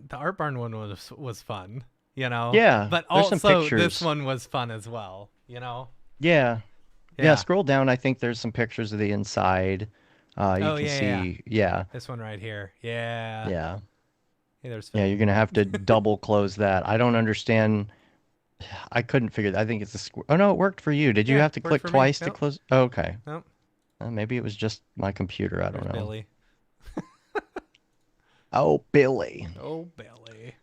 one was fun, you know. yeah, But there's some also this pictures. one was fun as well, you know. Yeah. Yeah. Yeah. Scroll down. I think there's some pictures of the inside. You Oh can yeah, yeah. see. Yeah. This one right here. Yeah. Yeah. Hey, there's Yeah. Phil. You're going to have to double close that. I don't understand. I couldn't figure that. I think it's a square. Oh no, it worked for you. Did you Yeah, have to worked click for me. twice to Nope. close? Oh, okay. Nope. Maybe it was just my computer. I There's don't know. Billy. Oh, Billy. Oh, Billy.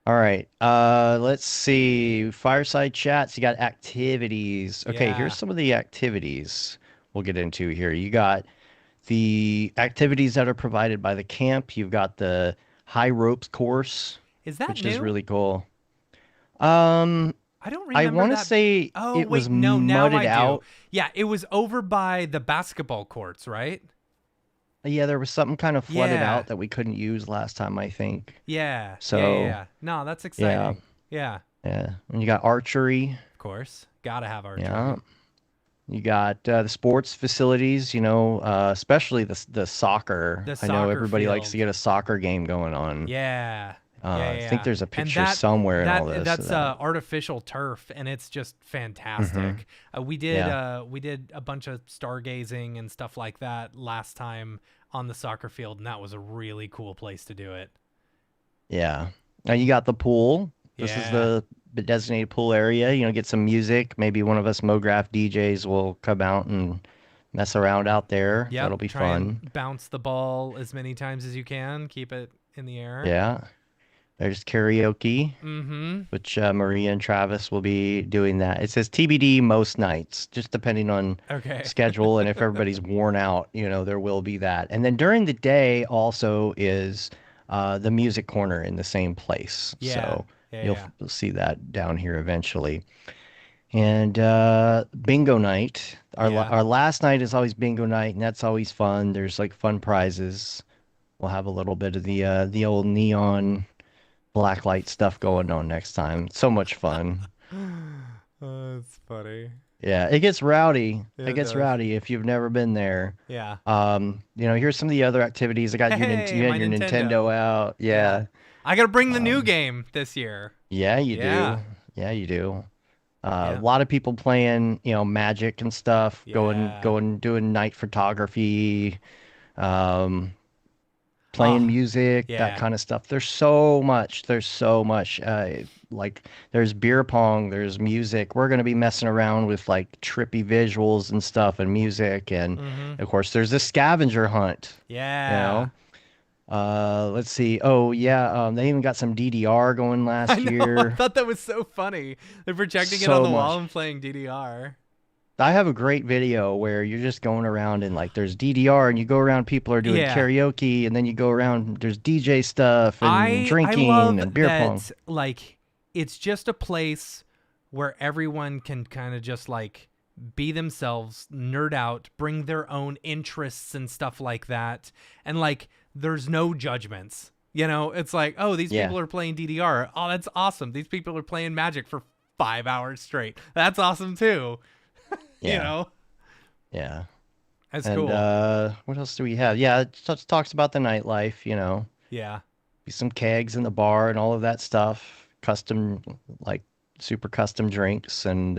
All right. Let's see. Fireside chats. You got activities. Okay, here's Yeah. some of the activities we'll get into here. You got the activities that are provided by the camp. You've got the high ropes course, Is that which is new? really cool. Um, I don't I remember want to that. say Oh, it was wait, no, now mudded I do. out. Yeah, it was over by the basketball courts, right? Yeah, there was something kind of flooded Yeah. out that we couldn't use last time, I think. Yeah. Yeah. Yeah. So Yeah. No, that's yeah, exciting. Yeah. yeah. And you got archery. Of course. Gotta have Yeah. archery. You got the sports facilities, especially the soccer. The I know soccer everybody likes to field. get a soccer game going on. Yeah. Yeah, I yeah, think yeah. there's a And picture somewhere in all this of that's that. artificial turf, and it's just Hmm. fantastic. Yeah, We did a bunch of stargazing and stuff like that last time on the soccer field, and that was a really cool place to do it. yeah. Now you got the pool. This is Yeah. the designated pool area. Get some music. Maybe one of us MoGraph DJs will come out and mess around out there. Yep. That'll be Try and fun. bounce the ball as many times as you can. Keep it in the air. Yeah. There's karaoke, Mm-hmm. which Maria and Travis will be doing that. It says TBD most nights, just depending on Okay. schedule and if everybody's worn out, there will be that. And then during the day also is the music corner in the same place. Yeah. So Yeah. you'll, Yeah. you'll see that down here eventually. And bingo night. Yeah. Our last night is always bingo night, and that's always fun. There's like fun prizes. We'll have a little bit of the old neon blacklight stuff going on next time. So much fun. Oh, that's funny. Yeah, it gets rowdy. Yeah, It it gets does. rowdy if you've never been there. Yeah. Here's some of the other activities. I got Hey, you had my your Nintendo Nintendo. out. Yeah. Yeah. I gotta bring the new Um, game this year. yeah, you do. Yeah. Yeah, you do. A Yeah. lot of people playing, magic and stuff, Yeah. doing night photography, um, playing Oh, music, that yeah. kind of stuff. There's so much. There's so much. Like there's beer pong, there's music. We're gonna be messing around with like trippy visuals and stuff and music, and Mm-hmm. of course there's this scavenger hunt. You Yeah. know. Let's see. Oh yeah, they even got some DDR going I last know. I year. thought that was so funny. They're projecting it on So the wall much. and playing DDR. I have a great video where you're just going around and like there's DDR and you go around, people are doing Yeah. karaoke, and then you go around, there's DJ stuff and I drinking love and beer pong. that like it's just a place where everyone can kind of just like be themselves, nerd out, bring their own interests and stuff like that. And like there's no judgments. It's like, oh, these Yeah, people are playing DDR. Oh, that's awesome. These people are playing Magic for 5 hours straight. That's awesome too. you yeah, know, yeah. that's And cool. what else do we have? Yeah, it just talks about the nightlife, Yeah. be some kegs in the bar and all of that stuff. Custom, like super custom drinks and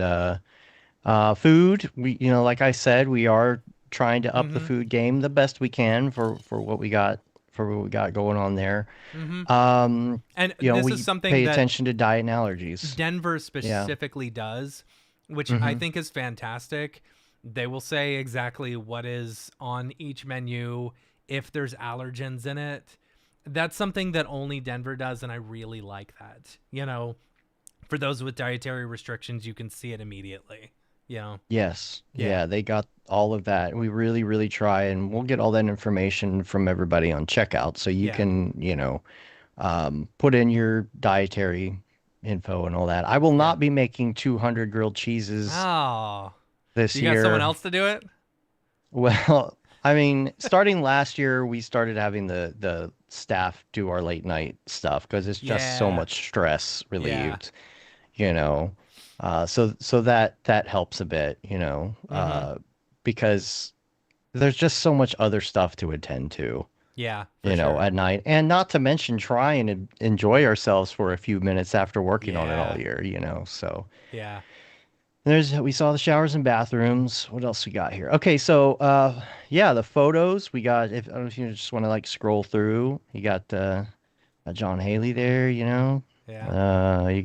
food. Like I said, we are trying to up the Mm-hmm. food game the best we can for what we got going on there. Mm-hmm. And this is We something pay that attention to diet and allergies. Denver Yeah. specifically does, which I Hmm. think is fantastic. They will say exactly what is on each menu, if there's allergens in it. That's something that only Denver does, and I really like that. For those with dietary restrictions, you can see it immediately. Yes. Yeah, Yeah, they got all of that. We really, really try, and we'll get all that information from everybody on checkout, so you yeah. can, put in your dietary info and all that. I will Yeah. not be making 200 grilled cheeses Oh, this you got someone year. else to do it? Well, I mean, starting last year, we started having the staff do our late night stuff because it's just so Yeah, much stress yeah. relieved, you know. So that helps a bit, Mm-hmm. because there's just so much other stuff to attend to, Yeah, for sure. at night, and not to mention try and enjoy ourselves for a few minutes after working on it all Yeah, year. So yeah. we saw the showers and bathrooms. What else we got here? Okay, so yeah, the photos we got. If I don't know if you just want to like scroll through, you got John Haley there. Yeah. You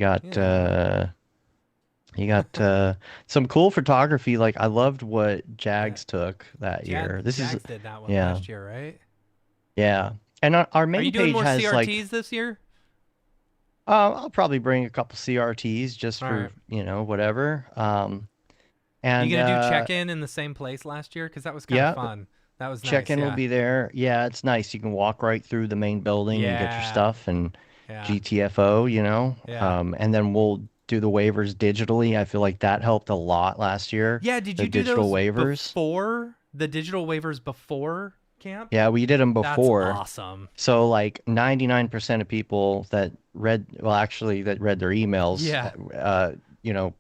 got Yeah. some cool photography. Like I loved what Yeah. Jags took that year. This is Jags did that one yeah, last year, right? yeah. And our Are you main doing page more has like CRTs this year? I'll probably bring a couple CRTs just All for right. whatever. You And gonna do check-in in the same place last year? Because that was kind of yeah, fun. That was nice. check-in will Yeah. be there. Yeah, it's nice. You can walk right through the main building and get your Yeah. stuff and Yeah. GTFO, Yeah. And then we'll do the waivers digitally. I feel like that helped a lot last year. Yeah. Did The you do digital those waivers. before the digital waivers before camp? Yeah, we did them That's before. awesome. So like 99% of people that read, well, actually that read their emails, Yeah. you know,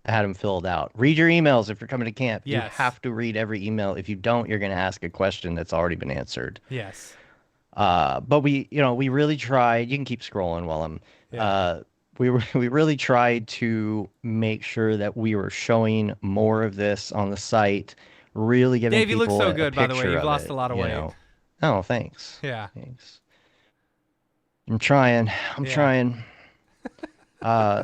had them filled out. Read your emails if you're coming to camp. You Yes. have to read every email. If you don't, you're going to ask a question that's already been answered. Yes. But we really tried. You can keep scrolling while I'm. Yeah. Uh, we really tried to make sure that we were showing more of this on the site, really giving Dave, you look people so a good, by the way. picture You've of lost a it, lot of you weight. know. Oh, thanks. Yeah. Thanks. I'm trying. I'm Yeah. trying. Uh,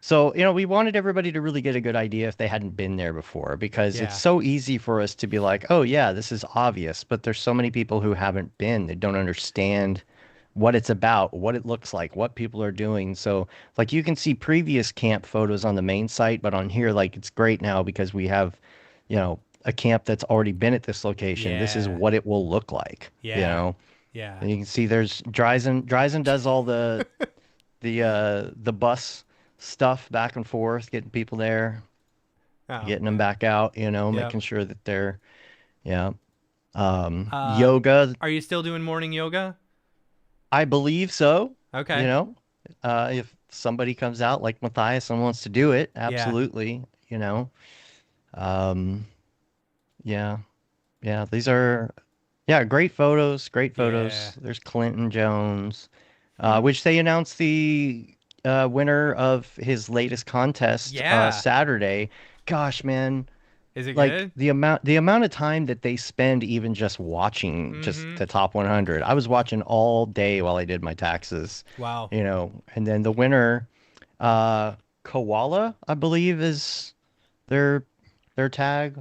so, we wanted everybody to really get a good idea if they hadn't been there before, because it's Yeah. so easy for us to be like, oh, yeah, this is obvious. But there's so many people who haven't been. They don't understand what it's about, what it looks like, what people are doing. So, like, you can see previous camp photos on the main site, but on here, like, it's great now because we have, a camp that's already been at this location. This is Yeah. what it will look like, Yeah. Yeah. And you can see there's Dryzen does all the bus stuff back and forth, getting people there, Oh, getting them yeah. back out, Yep. making sure that they're, yeah. Uh, Yoga, are you still doing morning yoga? I believe so. You Okay. know, if somebody comes out like Matthias and wants to do it, Yeah. absolutely. Um, yeah, yeah, these are, yeah, great photos, great Yeah. photos. There's Clinton Jones, Hmm. which they announced the winner of his latest contest Yeah. Saturday. Gosh, man, Is it like good? the amount of time that they spend even just watching just Mm-hmm. the top 100. I was watching all day while I did my taxes, Wow. and then the winner, uh, Koala, I believe is their tag.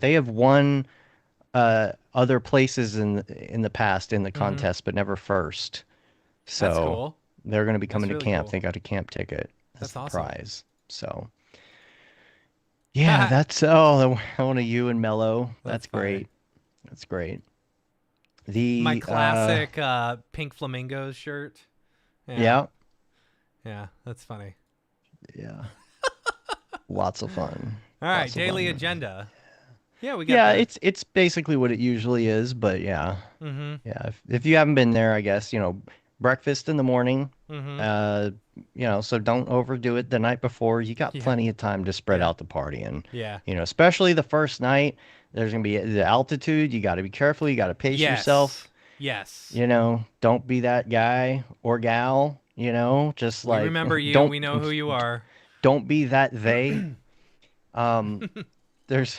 They have won other places in the past in the Mm-hmm. contest, but never first. That's So cool. they're going to be That's coming to really camp. cool. They got a camp ticket as That's the awesome. prize. So yeah, that's I want to you and Mellow. That's That's funny. great. That's great. My The classic pink flamingos shirt. Yeah. yeah, Yeah. That's funny. yeah. Lots of fun. All right. Lots of Daily fun. agenda. Yeah, we got Yeah, the. it's basically what it usually is, but yeah. Mm-hmm. Yeah, if you haven't been there, I guess, breakfast in the morning. Mm-hmm. Uh, so don't overdo it the night before. You got Yeah. plenty of time to spread Yeah. out the party, and Yeah. especially the first night, there's gonna be the altitude. You got to be careful. You got to pace Yes. yourself. Yes. Don't be that guy or gal, just We like remember you. don't We know who you are. don't be that they. Um, there's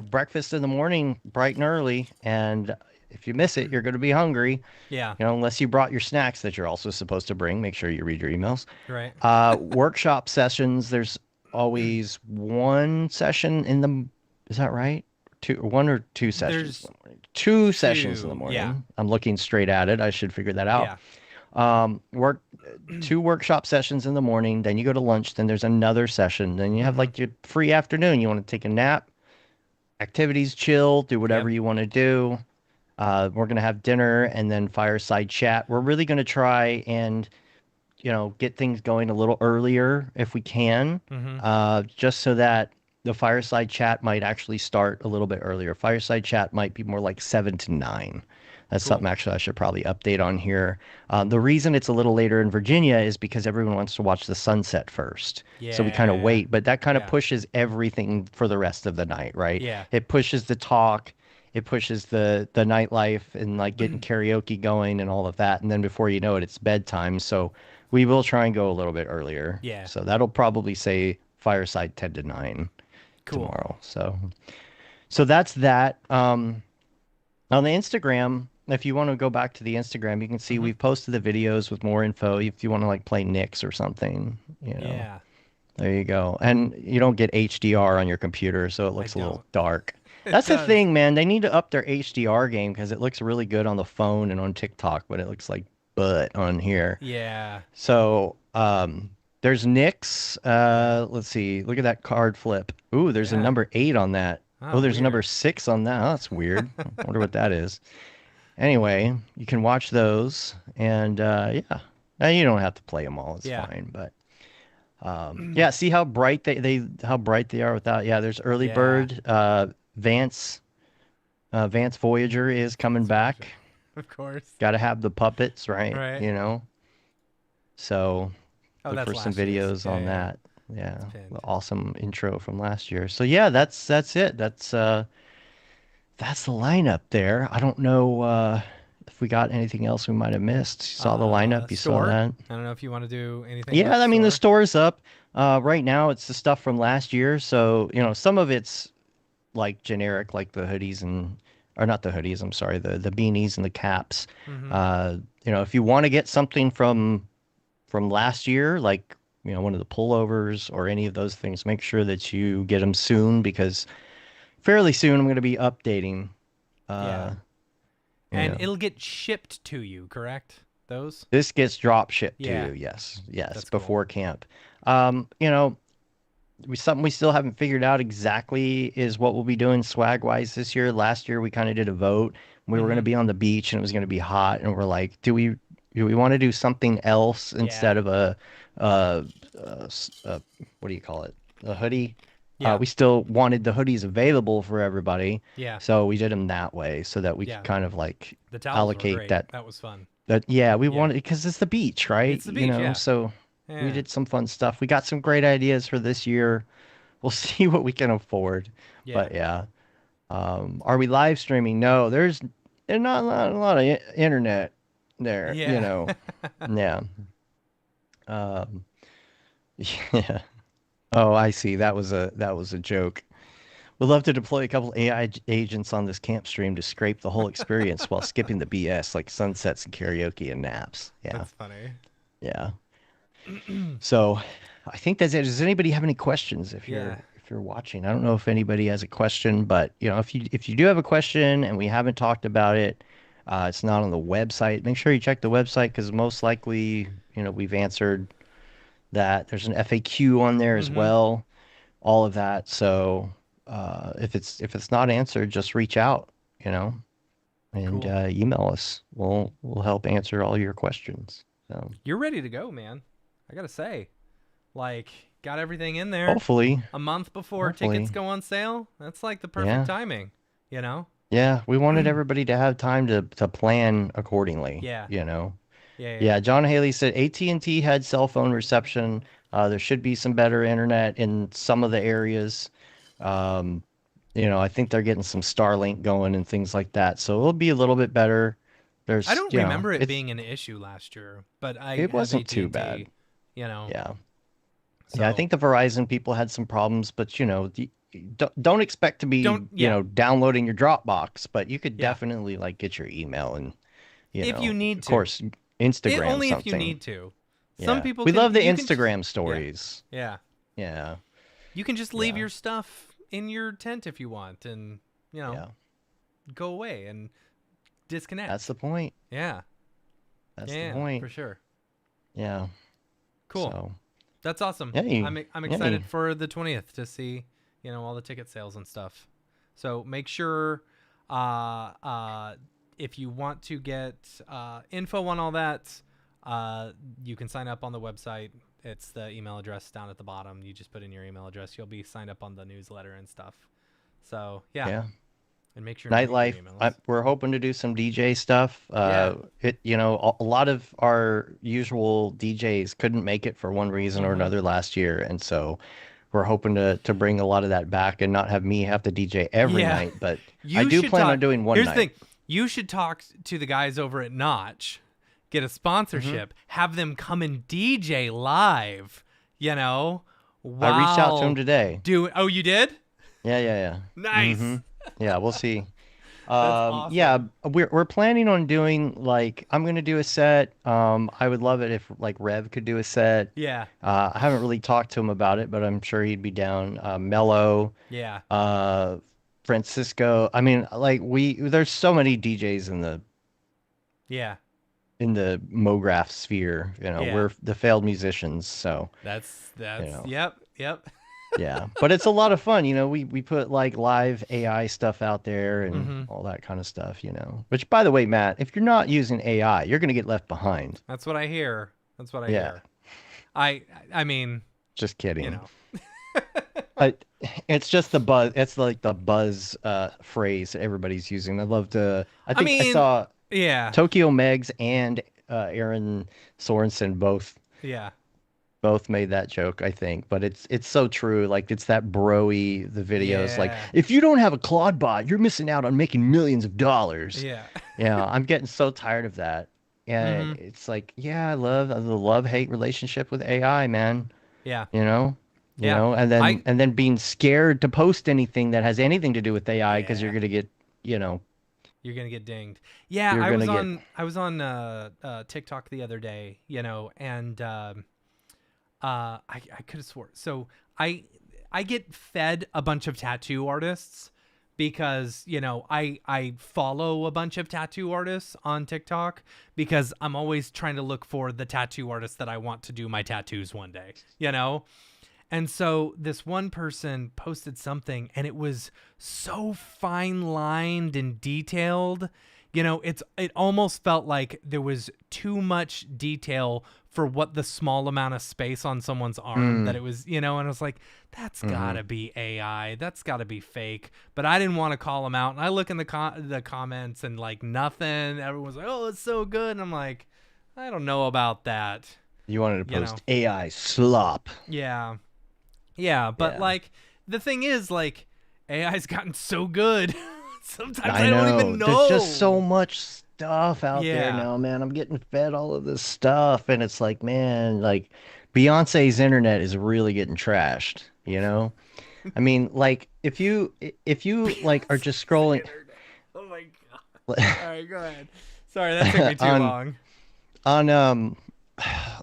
breakfast in the morning bright and early, and if you miss it, you're going to be hungry. Yeah. Unless you brought your snacks that you're also supposed to bring. Make sure you read your emails. Right. Workshop sessions, there's always one session in the, is that right? One or two sessions There's in the morning. Two sessions in the two. morning. Yeah. I'm looking straight at it. I should figure that out. Yeah. Work two workshop sessions in the morning, then you go to lunch, then there's another session, then you have Mm-hmm. like your free afternoon. You want to take a nap, activities, chill, do whatever Yep. you want to do. We're going to have dinner and then fireside chat. We're really going to try and, get things going a little earlier if we can, Mm-hmm. just so that the fireside chat might actually start a little bit earlier. Fireside chat might be more like 7 to 9. That's Cool. something actually I should probably update on here. The reason it's a little later in Virginia is because everyone wants to watch the sunset first. So we kind of Yeah. wait, but that kind of Yeah. pushes everything for the rest of the night, right? Yeah. It pushes the talk, it pushes the nightlife and like getting karaoke going and all of that. And then before you know it, it's bedtime. So we will try and go a little bit earlier. Yeah. So that'll probably say fireside 10 to 9 Cool. tomorrow. So that's that. On the Instagram, if you want to go back to the Instagram, you can see Mm-hmm. we've posted the videos with more info. If you want to like play Nix or something, Yeah. there you go. And you don't get HDR on your computer, so it I looks a little don't. dark. It That's the does. thing, man. They need to up their HDR game because it looks really good on the phone and on TikTok, but it looks like butt on here. Yeah. So, there's Nix. Yeah. Let's see. Look at that card flip. Ooh, there's a Yeah. number 8 on that. Oh, Oh, there's a number weird. 6 on that. Oh, that's weird. I wonder what that is. Anyway, you can watch those, and yeah, now you don't have to play them all. It's Yeah. fine, but yeah, see how bright they how bright they are without. Yeah, there's early Yeah. bird. Vance Vance Voyager is coming back. Of course. Got to have the puppets, right? Right. You know. So Oh, look that's for some last year's. videos Yeah, on yeah. that. It's Yeah, the pinned. awesome intro from last year. So yeah, that's it. That's the lineup there. I don't know if we got anything else we might have missed. You saw the lineup. You saw Store. that. I don't know if you want to do anything Yeah, about the I mean the store. store's up. Right now it's the stuff from last year. So some of it's like generic, like the hoodies and or not the hoodies. I'm sorry, the beanies and the caps. Mm-hmm. If you want to get something from last year, like one of the pullovers or any of those things, make sure that you get them soon because fairly soon I'm going to be updating. Yeah. Uh, you And know, it'll get shipped to you, correct? Those? this gets drop shipped to Yeah. you. Yes, yes, That's cool. before camp. Um, you know, something we still haven't figured out exactly is what we'll be doing swag wise this year. Last year we kind of did a vote. We were going to Mm-hmm. be on the beach and it was going to be hot, and we're like, do we want to do something else Yeah. instead of uh, what do you call it? A hoodie. Yeah. We still wanted the hoodies available for everybody, Yeah. so we did them that way so that we could Yeah. kind of like The towels were allocate great. that. That was fun. Yeah, we Yeah. wanted because it's the beach, right? It's the beach, yeah. So we Yeah. did some fun stuff. We got some great ideas for this year. We'll see what we can afford. Yeah. But yeah. Are we live streaming? No, there's not a lot of internet there, Yeah. Yeah. Um, yeah. Oh, I see. That was a joke. We'd love to deploy a couple AI agents on this camp stream to scrape the whole experience while skipping the BS like sunsets and karaoke and naps. Yeah. That's funny. Yeah. So I think that's it. Does anybody have any questions Yeah. if you're watching? I don't know if anybody has a question, but if you do have a question and we haven't talked about it, it's not on the website. Make sure you check the website because most likely, we've answered that. There's an FAQ on there as Mm-hmm. well, all of that. So if it's not answered, just reach out, and Cool. email us. We'll help answer all your questions. So You're ready to go, man. I gotta say. Like, got everything in there hopefully. a month before Hopefully. tickets go on sale. That's like the perfect Yeah. timing, you know? Yeah, we wanted everybody to have time to plan accordingly. Yeah. Yeah. Yeah. John Haley said AT&T had cell phone reception. There should be some better internet in some of the areas. Um, I think they're getting some Starlink going and things like that. So it'll be a little bit better. I There's, don't remember it being an issu last year, but I it have wasn't AT&T, too bad. you know. Yeah. So Yeah, I think the Verizon people had some problems, but don't expect to be, don't yeah. downloading your Dropbox, but you could Yeah. definitely like get your email and, If you need of to. course, Instagram Only if you something. need to. Some Yeah. people We love the you can Instagram stories. Yeah. Yeah. You can just leave Yeah. your stuff in your tent if you want and, Yeah. go away and disconnect. That's the point. Yeah. That's Yeah, the point. for sure. Yeah. Cool. So, That's awesome. Yay. I'm excited Yay. for the 20th to see, all the ticket sales and stuff. So make sure if you want to get info on all that, you can sign up on the website. It's the email address down at the bottom. You just put in your email address. You'll be signed up on the newsletter and stuff. So, yeah. And make sure to read your Nightlife. emails. We're hoping to do some DJ stuff. Yeah. A lot of our usual DJs couldn't make it for one reason or another last year, and so we're hoping to bring a lot of that back and not have me have to DJ every Yeah. night. But You I do should plan talk- on doing one Here's night. the thing. You should talk to the guys over at Notch, get a sponsorship, have them come and DJ live, I reached out to him today. Oh, you did? Yeah. Nice. Yeah, we'll see. awesome. Yeah, we're planning on doing like I'm gonna do a set. I would love it if like Rev could do a set. Yeah. I haven't really talked to him about it, but I'm sure he'd be down. Mello, Yeah. Francisco. I mean, like there's so many DJs Yeah. in the Mograph sphere. Yeah. We're the failed musicians, so That's know. yep. yeah. But it's a lot of fun. We put like live AI stuff out there and all that kind of stuff. Which, by the way, Matt, if you're not using AI, you're gonna get left behind. That's what I hear. That's what I Yeah. hear. I mean, Just kidding. It's just the buzz. It's like the buzz phrase that everybody's using. I love to. I I think I mean, saw yeah, Tokyo Megs and Aaron Sorensen yeah, both made that joke, I think. But it's so true. Like it's that broy the videos. Like yeah, if you don't have a Claude bot, you're missing out on making millions of dollars. yeah. Yeah, I'm getting so tired of that. And Hmm. it's like, yeah, I love the love-hate relationship with AI, man. Yeah, You know? You yeah. know, I and then being scared to post anything that has anything to do with AI because you're Yeah, gonna get, you know, you're gonna get dinged. Yeah, you're gonna get. I was on TikTok the other day, and I could have swore. So I get fed a bunch of tattoo artists because I follow a bunch of tattoo artists on TikTok because I'm always trying to look for the tattoo artist that I want to do my tattoos one day. And so this one person posted something and it was so fine lined and detailed. It almost felt like there was too much detail for what the small amount of space on someone's arm that Mm, it was, and I was like, that's hmm. gotta be AI. That's gotta be fake. But I didn't want to call him out. And I look in the comments and like nothing. Everyone's like, oh, it's so good. And I'm like, I don't know about that. You wanted to You know? post AI slop. Yeah. Yeah, but Yeah, like the thing is like AI's gotten so good. Sometimes I I don't even know. There's just so know. much stuff out there Yeah. now, man. I'm getting fed all of this stuff, and it's like, man, like Beyonce's internet is really getting trashed, you know? I mean, like if you like are just Beyonce's scrolling internet. Oh my god. All right, go ahead. Sorry, that took me too on long. on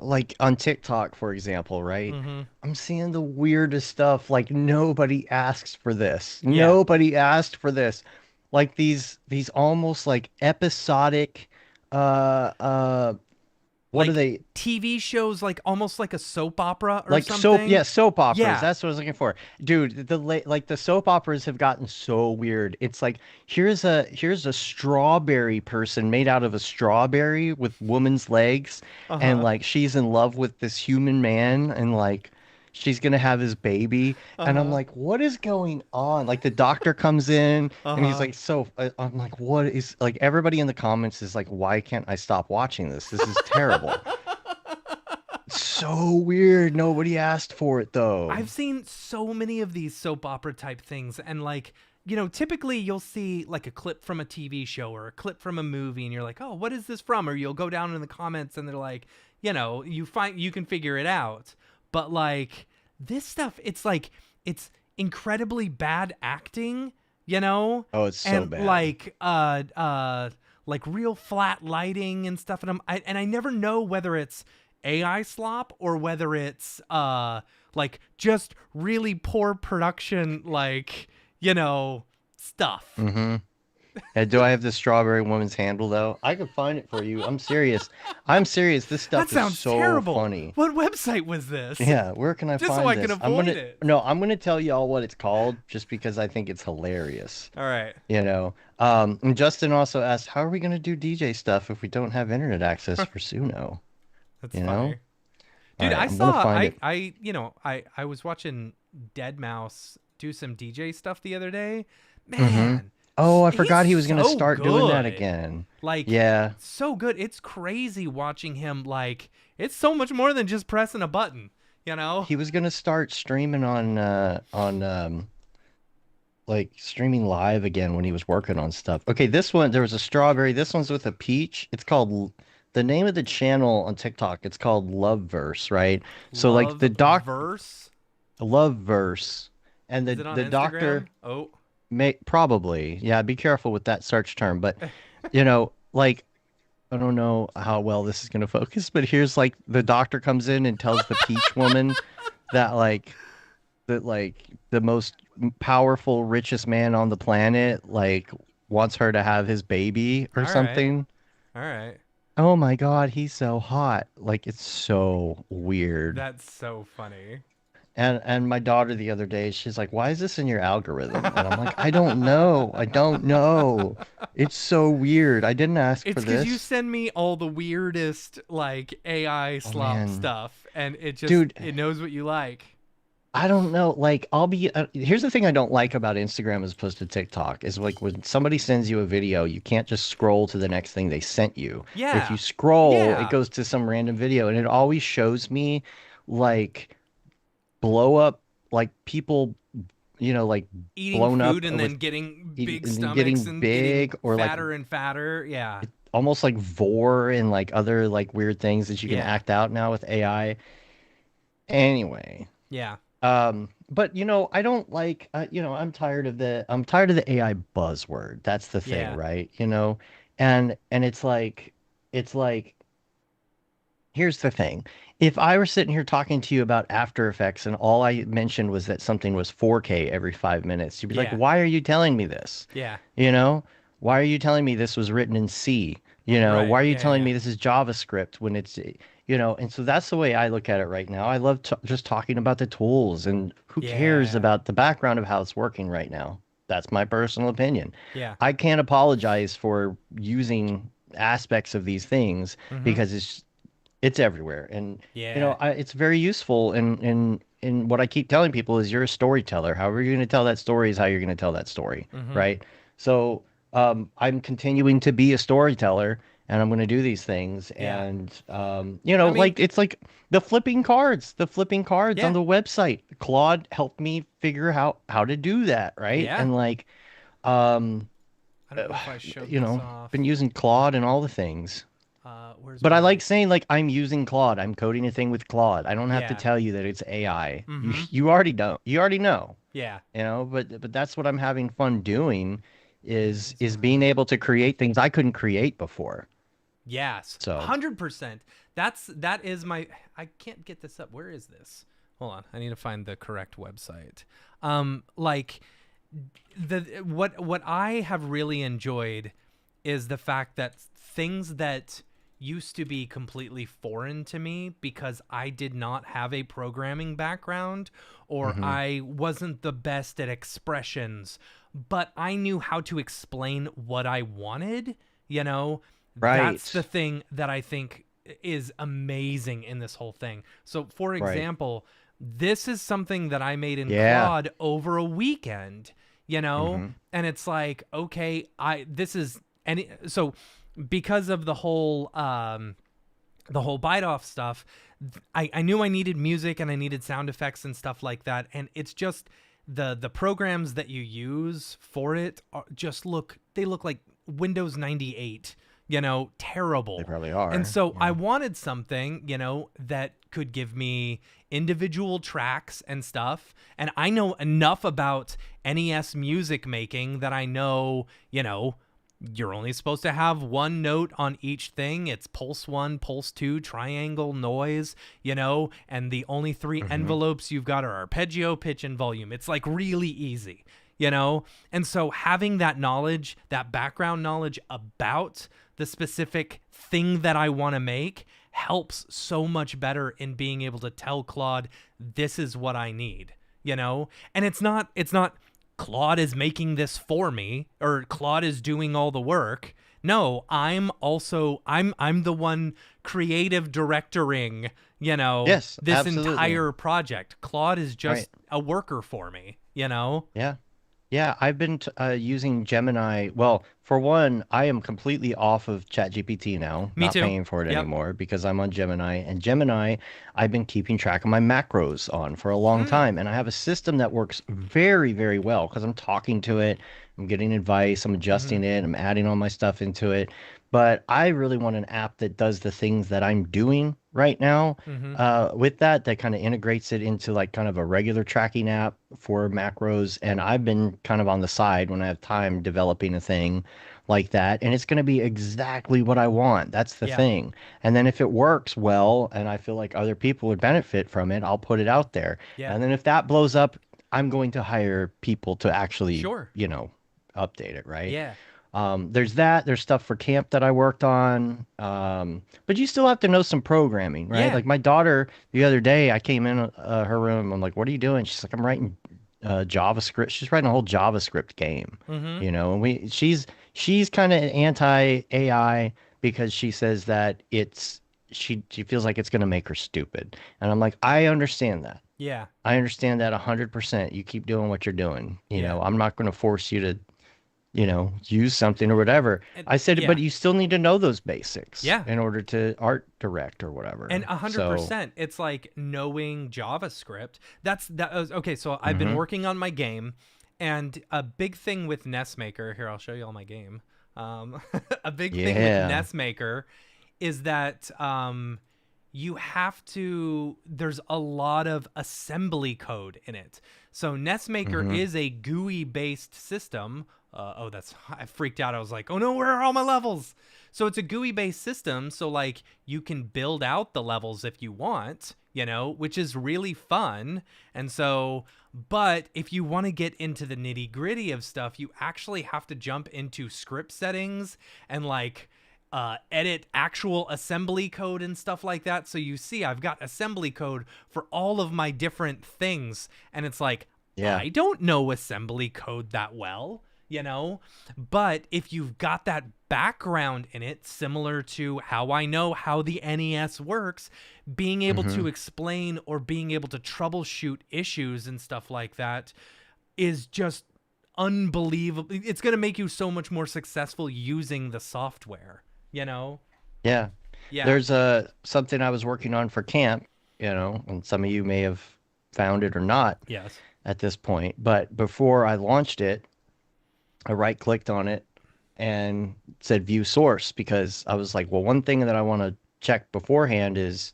like on TikTok, for example, right? Mm-hmm. I'm seeing the weirdest stuff. Like nobody asks for this. Yeah. Nobody asked for this. Like these almost like episodic uh what are Like they? TV shows, like almost like a soap opera or Like soap, something. yeah, soap operas. Yeah. That's what I was looking for. Dude, like the soap operas have gotten so weird. It's like here's a strawberry person made out of a strawberry with woman's legs, and Uh-huh. like she's in love with this human man, and like she's gonna have his baby. And I'm Uh-huh. like, what is going on? Like the doctor comes in and he's Uh-huh. like, I'm like, what is like everybody in the comments is like, why can't I stop watching this? This is terrible. So weird. Nobody asked for it though. I've seen so many of these soap opera type things, and like, typically you'll see like a clip from a TV show or a clip from a movie, and you're like, oh, what is this from? Or you'll go down in the comments and they're like, you can figure it out. But like this stuff, it's like, it's incredibly bad acting, Oh, it's so and bad. like real flat lighting and stuff. And I never know whether it's AI slop or whether it's like just really poor production, like, stuff. Mm-hmm. And do I have the strawberry woman's handle though? I could find it for you. I'm serious. I'm serious. This That stuff is sounds so terrible. funny. What website was this? Yeah, where can I Just so find I can this? avoid it. I'm gonna tell y'all what it's called just because I think it's hilarious. All right. You know. And Justin also asked, how are we gonna do DJ stuff if we don't have internet access for Suno? That's You know? funny. All Dude, right, I I'm gonna saw find it. I was watching Dead Mouse do some DJ stuff the other day. Mm-hmm. Man, Oh, I he's forgot he was gonna so start doing that good. again. Like, Yeah. so good. It's crazy watching him. Like, it's so much more than just pressing a button, you know? He was gonna start streaming on like streaming live again when he was working on stuff. Okay, this one there was a strawberry. This one's with a peach. It's called the name of the channel on TikTok. It's called Loveverse, right? So like Love the verse. Loveverse, and Is it on the Instagram? doctor Oh. may probably, yeah, be careful with that search term, but you know like I don't know how well this is going to focus, but here's like the doctor comes in and tells the peach woman that like the most powerful, richest man on the planet like wants her to have his baby or All right. something. All right. Oh my God, he's so hot. Like it's so weird. That's so funny. And my daughter the other day, she's like, "Why is this in your algorithm?" And I'm like, "I don't know. I don't know. It's so weird. I didn't ask for It's because you this." send me all the weirdest, like, AI Oh slop man. stuff, and Dude, it knows what you like. I don't know. Like, I'll be. Here's the thing I don't like about Instagram as opposed to TikTok is like when somebody sends you a video, you can't just scroll to the next thing they sent you. If you Yeah. scroll, it Yeah. goes to some random video, and it always shows me like blow up, like people, like Eating blown food up and then with getting eating big and then stomachs getting and getting big, or like fatter and fatter. Yeah. almost like vor and like other like weird things that you can Yeah. act out now with AI. Anyway. Yeah. But I don't like, I'm tired of the AI buzzword. That's the thing, Yeah. right? And it's like, here's the thing. If I were sitting here talking to you about After Effects and all I mentioned was that something was 4K every 5 minutes, you'd be like, Yeah. why are you telling me this? Yeah. You know, why are you telling me this was written in C? Why Right. are you Yeah. telling Yeah. me this is JavaScript when and so that's the way I look at it right now. I love just talking about the tools, and who cares Yeah. about the background of how it's working right now? That's my personal opinion. Yeah. I can't apologize for using aspects of these things Mm-hmm. because it's everywhere, and Yeah. it's very useful. And what I keep telling people is you're a storyteller. However you're going to tell that story is how you're going to tell that story, Mm-hmm. right? So I'm continuing to be a storyteller, and I'm going to do these things. Yeah. And I mean, like it's like the flipping cards on yeah. the website. Claude helped me figure out how to do that, right? Yeah. And like um I don't know if I showed you this know off. been using Claude and all the things. Where's But I my? like saying like I'm using Claude. I'm coding a thing with Claude. I don't have to Yeah. tell you that it's AI. You Mm-hmm. you already know. You already know. Yeah. But that's what I'm having fun doing is Where's is being my? able to create things I couldn't create before. Yes. So 100%. That is my. I can't get this up. Where is this? Hold on. I need to find the correct website. Like the what I have really enjoyed is the fact that things that used to be completely foreign to me because I did not have a programming background or hmm I wasn't the best at expressions, but I knew how to explain what I wanted, you know, that's the right. thing that I think is amazing in this whole thing. So, for Right. example, this is something that I made in Yeah. Claude over a weekend, hmm and it's like, okay, I this is any so because of the whole bite off stuff, I knew I needed music and I needed sound effects and stuff like that, and it's just the programs that you use for it they look like Windows 98, They terrible. probably And are. so I Yeah. wanted something, that could give me individual tracks and stuff. And I know enough about NES music making that I know, you're only supposed to have one note on each thing. It's pulse one, pulse two, triangle, noise, and the only three hmm envelopes you've got are arpeggio, pitch, and volume. It's like really easy, you know? And so having that knowledge, that background knowledge about the specific thing that I want to make helps so much better in being able to tell Claude, this is what I need, And it's not Claude is making this for me or Claude is doing all the work. No, I'm the one creative directoring, Yes, this absolutely. entire project. Claude is Right. just a worker for me. Yeah. Yeah, I've been using Gemini. Well, for one, I am completely off of ChatGPT now, Me not too. paying for it Yep. anymore because I'm on Gemini. And Gemini, I've been keeping track of my macros on for a long Mm. time. And I have a system that works very, very well because I'm talking to it, I'm getting advice, I'm Mhm. adjusting it, I'm adding all my stuff into it. But I really want an app that does the things that I'm doing right now Mhm. with that kind of integrates it into like kind of a regular tracking app for macros. And I've been kind of on the side when I have time developing a thing like that. And it's going to be exactly what I want. That's the Yeah. thing. And then if it works well and I feel like other people would benefit from it, I'll put it out there. Yeah. And then if that blows up, I'm going to hire people to actually, Sure. update it, right? Yeah. There's that. There's stuff for camp that I worked on. But you still have to know some programming, right? Yeah. Like my daughter the other day, I came in her room. I'm like, "What are you doing?" She's like, "I'm writing JavaScript." She's writing a whole JavaScript game, Mhm. And she's kind of anti AI because she says that she feels like it's going to make her stupid. And I'm like, I understand that. Yeah. I understand that 100%. You keep doing what you're doing. Yeah. I'm not going to force you to, use something or whatever. And I said, yeah. but you still need to know those basics Yeah. in order to art direct or whatever. And So, 100%, it's like knowing JavaScript. Okay. So I've been mhm, working on my game, and a big thing with NestMaker. Here, I'll show you all my game. A big thing with yeah. NestMaker is that you have to. There's a lot of assembly code in it. So NestMaker Mhm. is a GUI based system. I freaked out. I was like, oh no, where are all my levels? So it's a GUI based system. So like you can build out the levels if you want, which is really fun. And so, but if you want to get into the nitty gritty of stuff, you actually have to jump into script settings and like edit actual assembly code and stuff like that. So you see, I've got assembly code for all of my different things. And it's like, Yeah. I don't know assembly code that well, but if you've got that background in it, similar to how I know how the NES works, being able Mhm. to explain or being able to troubleshoot issues and stuff like that is just unbelievable. It's going to make you so much more successful using the software, Yeah. Yeah. There's something I was working on for camp, and some of you may have found it or not Yes. at this point. But before I launched it, I right clicked on it and said view source because I was like, well, one thing that I want to check beforehand is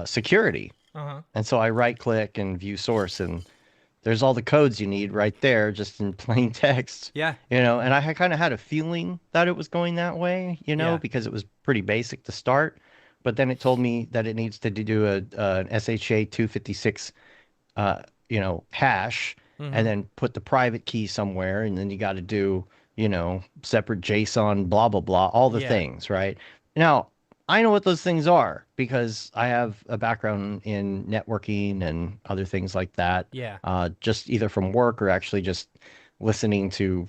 security. Uh-huh. And so I right click and view source, and there's all the codes you need right there, just in plain text. Yeah. And I kind of had a feeling that it was going that way, Yeah. because it was pretty basic to start. But then it told me that it needs to do an SHA 256 hash, Mm-hmm. and then put the private key somewhere, and then you got to do, separate JSON, blah blah blah, all the Yeah. things, right? Now, I know what those things are because I have a background in networking and other things like that. Yeah. Just either from work or actually just listening to,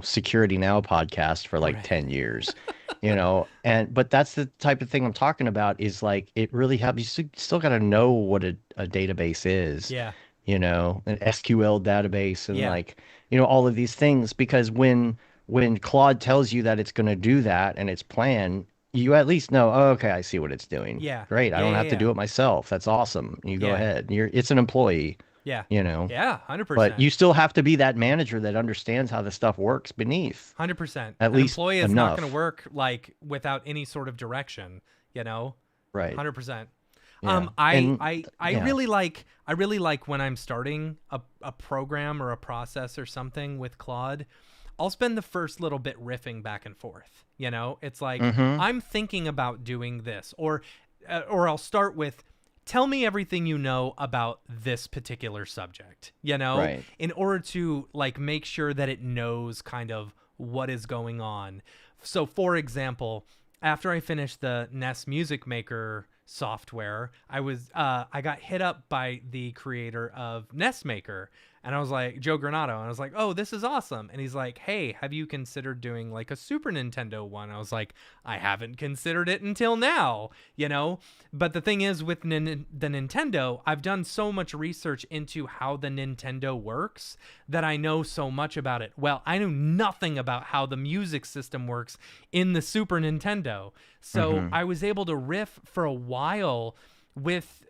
Security Now podcast for like Right. 10 years. But that's the type of thing I'm talking about, is like it really helps. Still got to know what a database is, Yeah. an SQL database, and Yeah. like, all of these things, because when Claude tells you that it's going to do that and it's planned, you at least know, oh, okay, I see what it's doing. Yeah. Great. I Yeah. don't Yeah. have to Yeah. do it myself. That's awesome. You go Yeah. ahead. It's an employee, Yeah. you know. Yeah. But 100%. you still have to be that manager that understands how the stuff works beneath. 100%. At An least employee is not enough. going to work like without any sort of direction, Right. 100%. Yeah. I And I yeah. really like when I'm starting a program or a process or something with Claude, I'll spend the first little bit riffing back and forth. It's like Mhm. I'm thinking about doing this, or I'll start with, tell me everything you know about this particular subject, Right. in order to like make sure that it knows kind of what is going on. So for example, after I finished the Nest Music Maker software, I got hit up by the creator of Nest Maker, and I was like, Joe Granato, and I was like, oh, this is awesome. And he's like, hey, have you considered doing like a Super Nintendo one? I was like, I haven't considered it until now, but the thing is, with the Nintendo, I've done so much research into how the Nintendo works that I know so much about it. Well, I knew nothing about how the music system works in the Super Nintendo. So Mhm. I was able to riff for a while with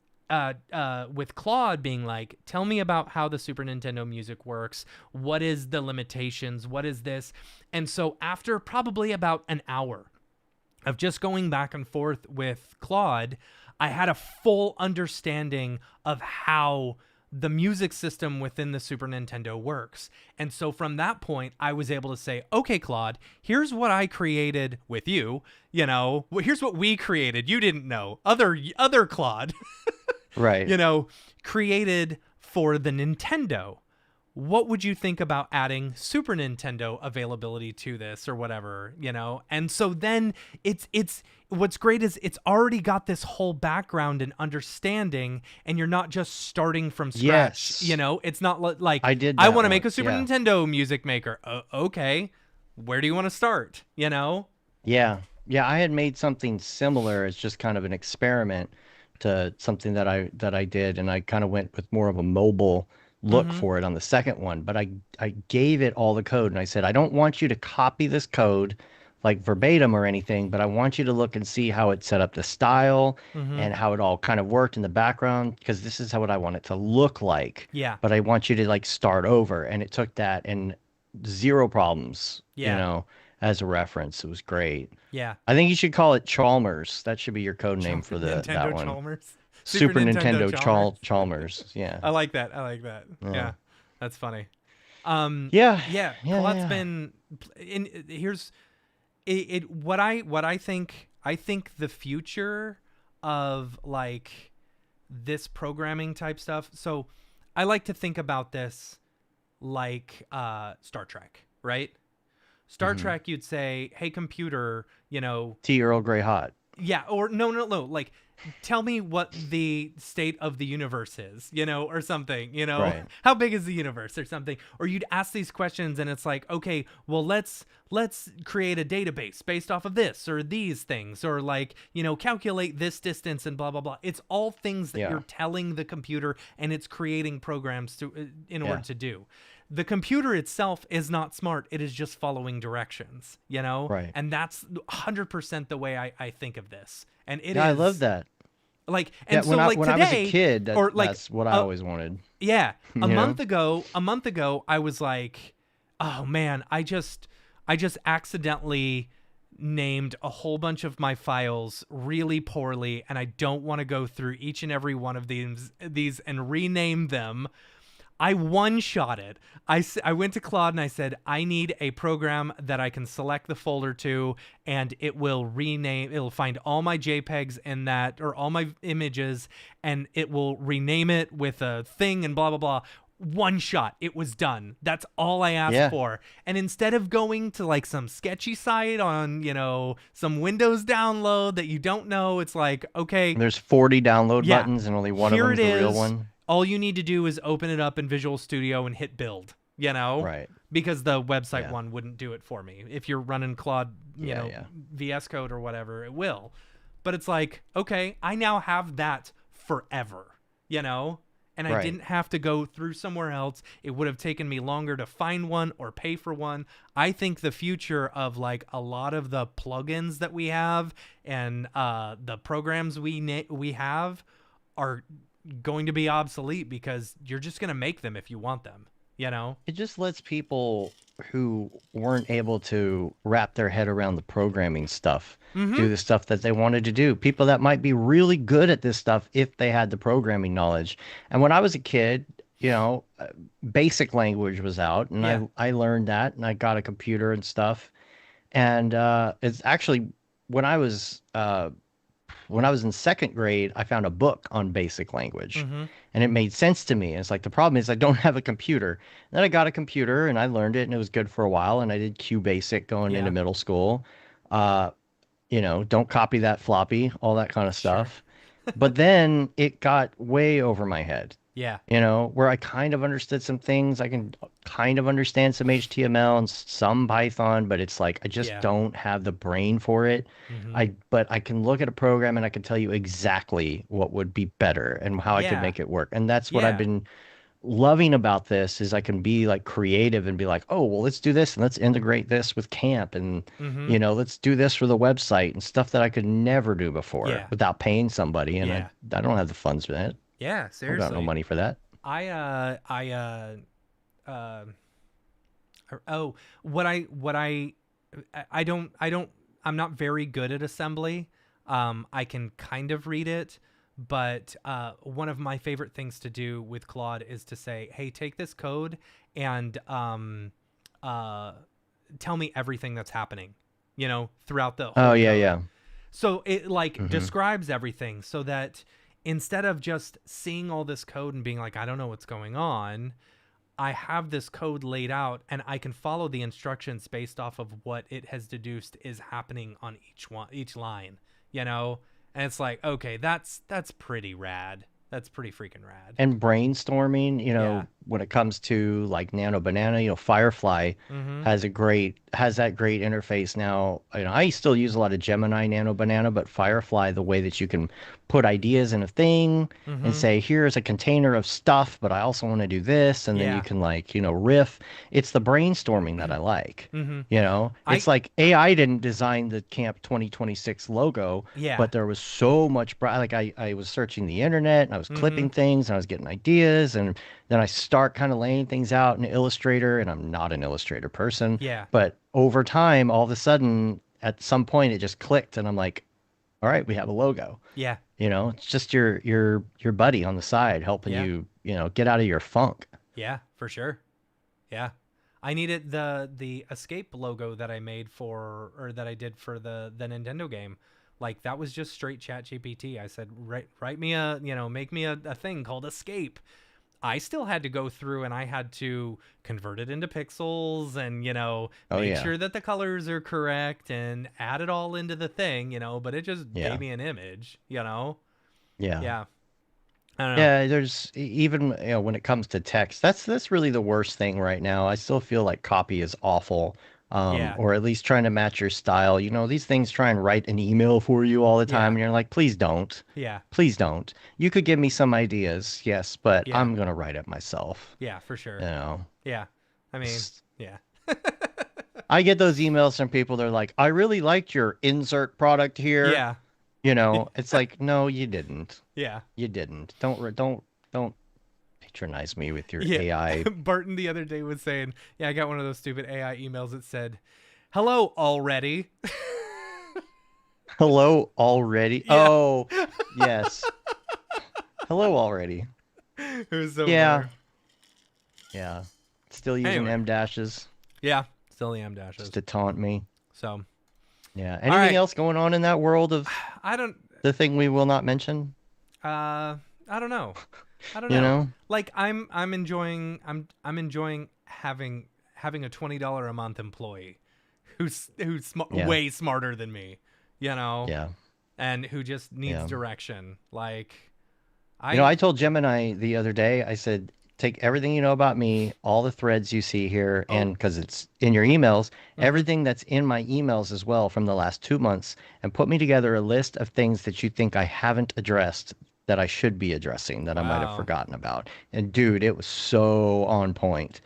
Claude being like, tell me about how the Super Nintendo music works. What is the limitations? What is this? And so after probably about an hour of just going back and forth with Claude, I had a full understanding of how the music system within the Super Nintendo works. And so from that point, I was able to say, okay, Claude, here's what I created with you. Here's what we created. You didn't know. Other Claude, Right. created for the Nintendo. What would you think about adding Super Nintendo availability to this or whatever, And so then it's what's great is it's already got this whole background and understanding, and you're not just starting from scratch, Yes. It's not like I did I that want to make a once, Super yeah. Nintendo music maker. Okay. Where do you want to start, Yeah. Yeah, I had made something similar as just kind of an experiment to something that I did, and I kind of went with more of a mobile look Mm-hmm. for it on the second one. But I gave it all the code, and I said, I don't want you to copy this code like verbatim or anything, but I want you to look and see how it set up the style Mm-hmm. and how it all kind of worked in the background, because this is how what I want it to look like. Yeah. But I want you to like start over, and it took that and zero problems, Yeah. as a reference. It was great. Yeah. I think you should call it Chalmers. That should be your code name for that Nintendo one. Chalmers. Super Super Nintendo Nintendo Chalmers. Chalmers. Yeah. I like that. I like that. Yeah. Yeah. That's funny. Yeah. Yeah, Yeah. Claude's Yeah. been here's what I think the future of like this programming type stuff. So I like to think about this like Star Trek, right? Star Trek, you'd say, "Hey computer, Tea Earl Grey hot. yeah," or no, like tell me what the state of the universe is, or something, Right. how big is the universe or something, or you'd ask these questions and it's like, okay, well, let's create a database based off of this or these things, or like, calculate this distance and blah blah blah. It's all things that Yeah. you're telling the computer, and it's creating programs to in Yeah. order to do. The computer itself is not smart. It is just following directions, Right. and that's 100% the way I think of this. And it is, Yeah, I love that. like, Yeah, and so when I like when today, I was a kid, or like, that's what I always wanted. yeah, You a know? month ago, I was like, oh man, I just accidentally named a whole bunch of my files really poorly, and I don't want to go through each and every one of these and rename them. I one-shot it. I went to Claude and I said, I need a program that I can select the folder to, and it'll find all my JPEGs in that, or all my images, and it will rename it with a thing and blah, blah, blah. One shot, it was done. That's all I asked Yeah. for. And instead of going to like some sketchy site on, some Windows download that you don't know, it's like, okay, And there's 40 download yeah, buttons, and only one of here them's it the real is. one. All you need to do is open it up in Visual Studio and hit build, Right. because the website Yeah. one wouldn't do it for me. If you're running Claude, Yeah. VS Code or whatever, it will. But it's like, okay, I now have that forever, and I Right. didn't have to go through somewhere else. It would have taken me longer to find one or pay for one. I think the future of like a lot of the plugins that we have and the programs we have are going to be obsolete, because you're just going to make them if you want them, It just lets people who weren't able to wrap their head around the programming stuff do the stuff that they wanted to do. People that might be really good at this stuff if they had the programming knowledge. And when I was a kid, basic language was out, and Yeah. I learned that, and I got a computer and stuff. And it's actually when I was in second grade, I found a book on basic language, and it made sense to me. It's like, the problem is I don't have a computer. Then I got a computer and I learned it, and it was good for a while. And I did QBasic going Yeah. into middle school. Don't copy that floppy, all that kind of stuff. But then it got way over my head. Yeah. Where I kind of understood some things. I can kind of understand some HTML and some Python, but it's like I just Yeah. don't have the brain for it. But I can look at a program and I can tell you exactly what would be better and how I could Yeah. make it work. And that's what Yeah. I've been loving about this, is I can be like creative and be like, oh, well, let's do this and let's integrate this with Camp, and let's do this for the website and stuff that I could never do before Yeah. without paying somebody. And Yeah. I don't have the funds for that. Yeah, I got seriously. no money for that. I'm not very good at assembly. I can kind of read it, but one of my favorite things to do with Claude is to say, hey, take this code and tell me everything that's happening, throughout the whole Oh, yeah, code. yeah. So it like describes everything, so that instead of just seeing all this code and being like, I don't know what's going on, I have this code laid out and I can follow the instructions based off of what it has deduced is happening on each line, and it's like, okay, that's pretty rad. That's pretty freaking rad. And brainstorming, Yeah. when it comes to like Nano Banana, Firefly has a great has that great interface now. I still use a lot of Gemini Nano Banana, but Firefly, the way that you can put ideas in a thing and Mm-hmm. say, here's a container of stuff, but I also want to do this, and then you Yeah. can like, riff. It's the brainstorming that I like. Mm-hmm. It's I like AI didn't design the Camp 2026 logo, yeah. but there was so much like I was searching the internet and I was Mm-hmm. clipping things and I was getting ideas, and then I start kind of laying things out in Illustrator, and I'm not an Illustrator person, Yeah. but over time, all of a sudden, at some point, it just clicked, and I'm like, all right, we have a logo. Yeah. It's just your buddy on the side helping Yeah. you, get out of your funk. Yeah, for sure. Yeah. I needed the escape logo that I made for or that I did for the Nintendo game. Like that was just straight chat GPT. I said, write me make me a thing called escape. I still had to go through and I had to convert it into pixels and, Oh make yeah, sure that the colors are correct and add it all into the thing, but it just yeah, gave me an image. yeah. Yeah. I don't know. Yeah, there's even when it comes to text, that's really the worst thing right now. I still feel like copy is awful, Yeah. or at least trying to match your style. These things try and write an email for you all the time, Yeah. and you're like, please don't, Yeah. please don't. You could give me some ideas, yes, but Yeah. I'm gonna write it myself. Yeah, for sure. You know, Yeah. I mean, S- yeah. I get those emails from people. They're like, I really liked your insert product here. Yeah. It's like, no, you didn't. Yeah. You didn't. Don't patronize me with your Yeah. AI. Barton the other day was saying, yeah, I got one of those stupid AI emails that said, hello already. Hello already. Yeah. Oh, yes. Hello already. It was so Yeah. funny. Yeah. Still using Anyway. M dashes Yeah. Still the M dashes. just to taunt me. So Yeah. right. Anything else going on in that world of I don't the thing we will not mention? I don't know. I don't You know. know? Like I'm enjoying having a $20 a month employee who's Yeah. way smarter than me, Yeah. and who just needs Yeah. direction. Like I told Gemini the other day, I said, take everything you know about me, all the threads you see here, Oh. and because it's in your emails, Mhm. everything that's in my emails as well from the last 2 months, and put me together a list of things that you think I haven't addressed that I should be addressing that I might have Wow. forgotten about. And dude, it was so on point.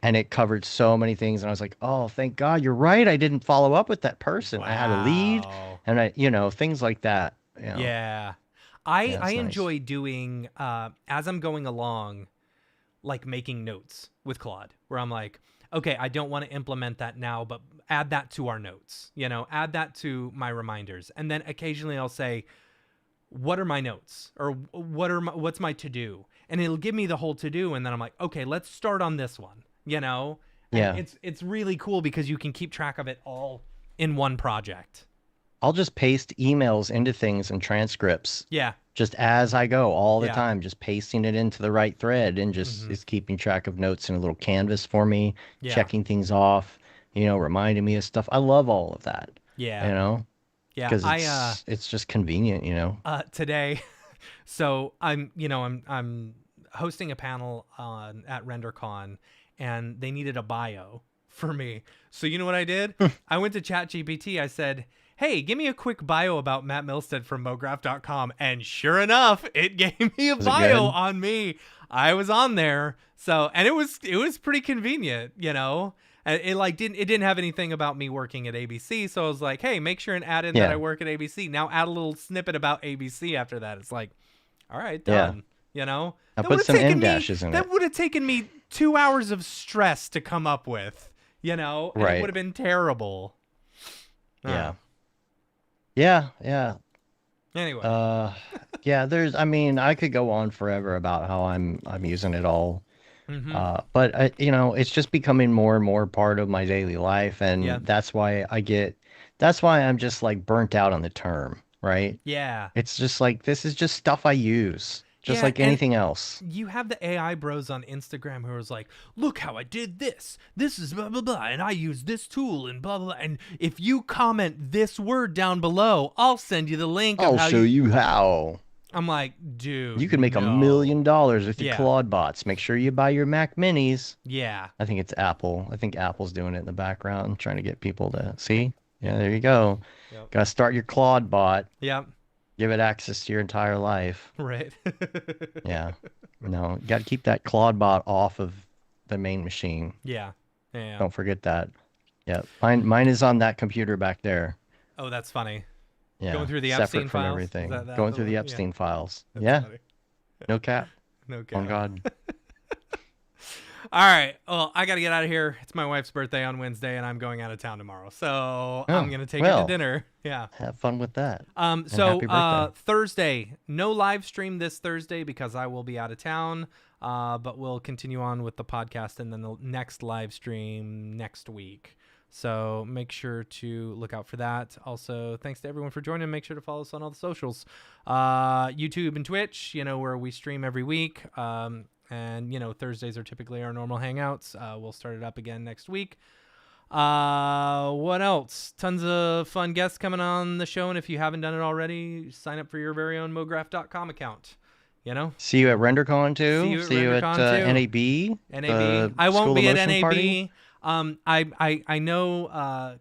And it covered so many things. And I was like, oh, thank God, you're right. I didn't follow up with that person. I had a lead Wow. and things like that. Yeah. Yeah, I it's nice. enjoy doing as I'm going along, like making notes with Claude, where I'm like, okay, I don't want to implement that now, but add that to our notes, add that to my reminders. And then occasionally I'll say, what are my notes, or what's my to do? And it'll give me the whole to do. And then I'm like, okay, let's start on this one, and Yeah. it's really cool because you can keep track of it all in one project. I'll just paste emails into things and transcripts Yeah. just as I go all the Yeah. time, just pasting it into the right thread and just Mhm. it's keeping track of notes in a little canvas for me, Yeah. checking things off, reminding me of stuff. I love all of that, Yeah. Yeah. because it's just convenient, Today, so I'm hosting a panel at RenderCon, and they needed a bio for me. So you know what I did? I went to ChatGPT. I said, hey, give me a quick bio about Matt Milstead from Mograph.com. And sure enough, it gave me a Was it bio good? on me. I was on there. So, and it was pretty convenient. And it didn't have anything about me working at ABC. So I was like, hey, make sure and add in that Yeah. I work at ABC. Now add a little snippet about ABC after that. It's like, all right, Yeah. done. I That put would've some taken M me- dashes in That it. would have taken me 2 hours of stress to come up with, and Right. it would have been terrible. Yeah. Yeah. Anyway. Yeah, I could go on forever about how I'm using it all. Mhm. But it's just becoming more and more part of my daily life, and Yeah. that's why I'm just like burnt out on the term, right? Yeah. It's just like this is just stuff I use, just Yeah, like and anything else. you have the AI bros on Instagram who is like, look how I did this. This is blah, blah, blah. And I use this tool and blah, blah, blah. And if you comment this word down below, I'll send you the link. I'll of how show you how. I'm like, dude, You could make no. $1 million with your Yeah. Claude bots. Make sure you buy your Mac Minis. Yeah. I think it's Apple. I think Apple's doing it in the background, trying to get people to see. Yeah, there you go. Yep. Got to start your Claude bot. Yep. Give it access to your entire life. Right. Yeah. No, got to keep that Claude bot off of the main machine. Yeah. Yeah. Don't forget that. Yeah. Mine is on that computer back there. Oh, that's funny. Yeah. Going through the separate Epstein from files? everything. Is that Going the through the one? Yeah. Epstein files. That's Yeah. funny. No cap. No Oh cap. God. All right. Well, I got to get out of here. It's my wife's birthday on Wednesday, and I'm going out of town tomorrow. So I'm going to take her to dinner. Yeah. Have fun with that. So happy birthday. Thursday, no live stream this Thursday because I will be out of town. But we'll continue on with the podcast and then the next live stream next week. So make sure to look out for that. Also, thanks to everyone for joining. Make sure to follow us on all the socials, YouTube and Twitch, where we stream every week. And, Thursdays are typically our normal hangouts. We'll start it up again next week. What else? Tons of fun guests coming on the show. And if you haven't done it already, sign up for your very own Mograph.com account. See you at RenderCon too. See you at NAB. NAB. I won't School be of at Motion NAB. Party. I know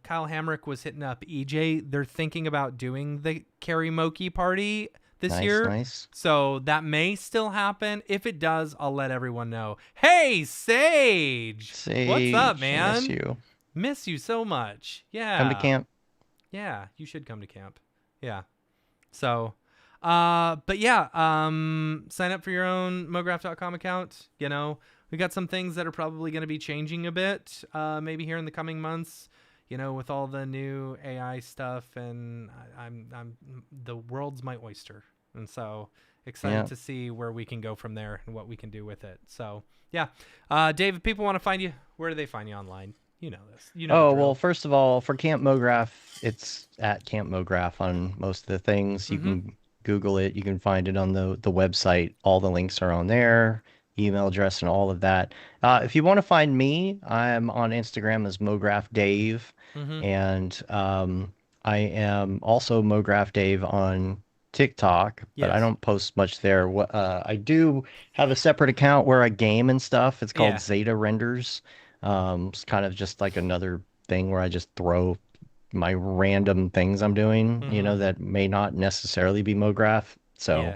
Kyle Hamrick was hitting up EJ. They're thinking about doing the karaoke party this year. Nice. So that may still happen. If it does, I'll let everyone know. Hey, Sage! What's up, man? Miss you. Miss you so much. Yeah. Come to camp. Yeah, you should come to camp. Yeah. So, but yeah, sign up for your own Mograph.com account. We got some things that are probably going to be changing a bit, maybe here in the coming months, with all the new AI stuff, and I'm the world's my oyster. And so excited to see where we can go from there and what we can do with it. So yeah. Dave, if people want to find you, where do they find you online? You know this. The drill. Well, first of all, for Camp Mograph, it's at Camp Mograph on most of the things. You can Google it. You can find it on the website. All the links are on there, email address and all of that. If you want to find me, I'm on Instagram as Mograph Dave. And I am also Mograph Dave on TikTok, but I don't post much there. I do have a separate account where I game and stuff. It's called Zeta Renders. It's kind of just like another thing where I just throw my random things I'm doing, that may not necessarily be Mograph. So,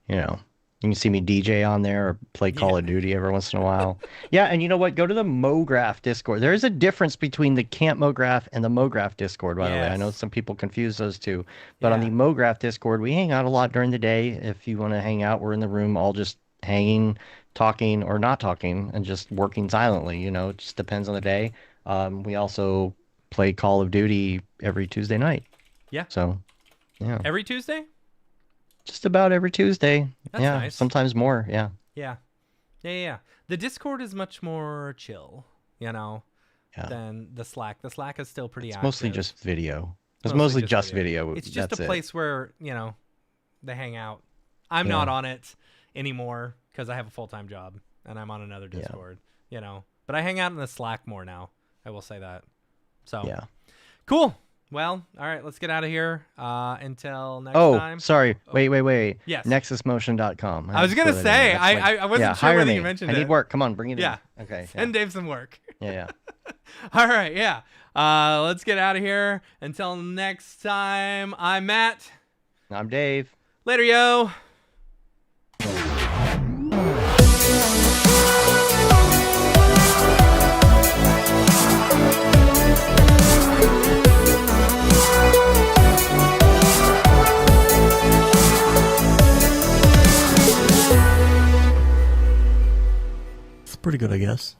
you can see me DJ on there or play Call of Duty every once in a while. Yeah, and you know what? Go to the Mograph Discord. There is a difference between the Camp Mograph and the Mograph Discord, by the way. I know some people confuse those two. But on the Mograph Discord, we hang out a lot during the day. If you want to hang out, we're in the room all just hanging, talking or not talking, and just working silently. It just depends on the day. We also play Call of Duty every Tuesday night. Yeah. So, yeah. Every Tuesday? Just about every Tuesday. That's nice. Sometimes more. Yeah. Yeah. The Discord is much more chill, than the Slack. The Slack is still pretty active. Mostly just video. It's mostly just video. It's just a place where, they hang out. I'm not on it anymore because I have a full-time job and I'm on another Discord, But I hang out in the Slack more now. I will say that. So, cool. Well, all right, let's get out of here. Until next time. Sorry. Wait. Yes. NexusMotion.com. I was going to say, I wasn't sure whether you mentioned it. I need work. Come on, bring it in. Okay. Send Dave some work. Yeah. All right, let's get out of here. Until next time, I'm Matt. I'm Dave. Later, yo. Pretty good, I guess.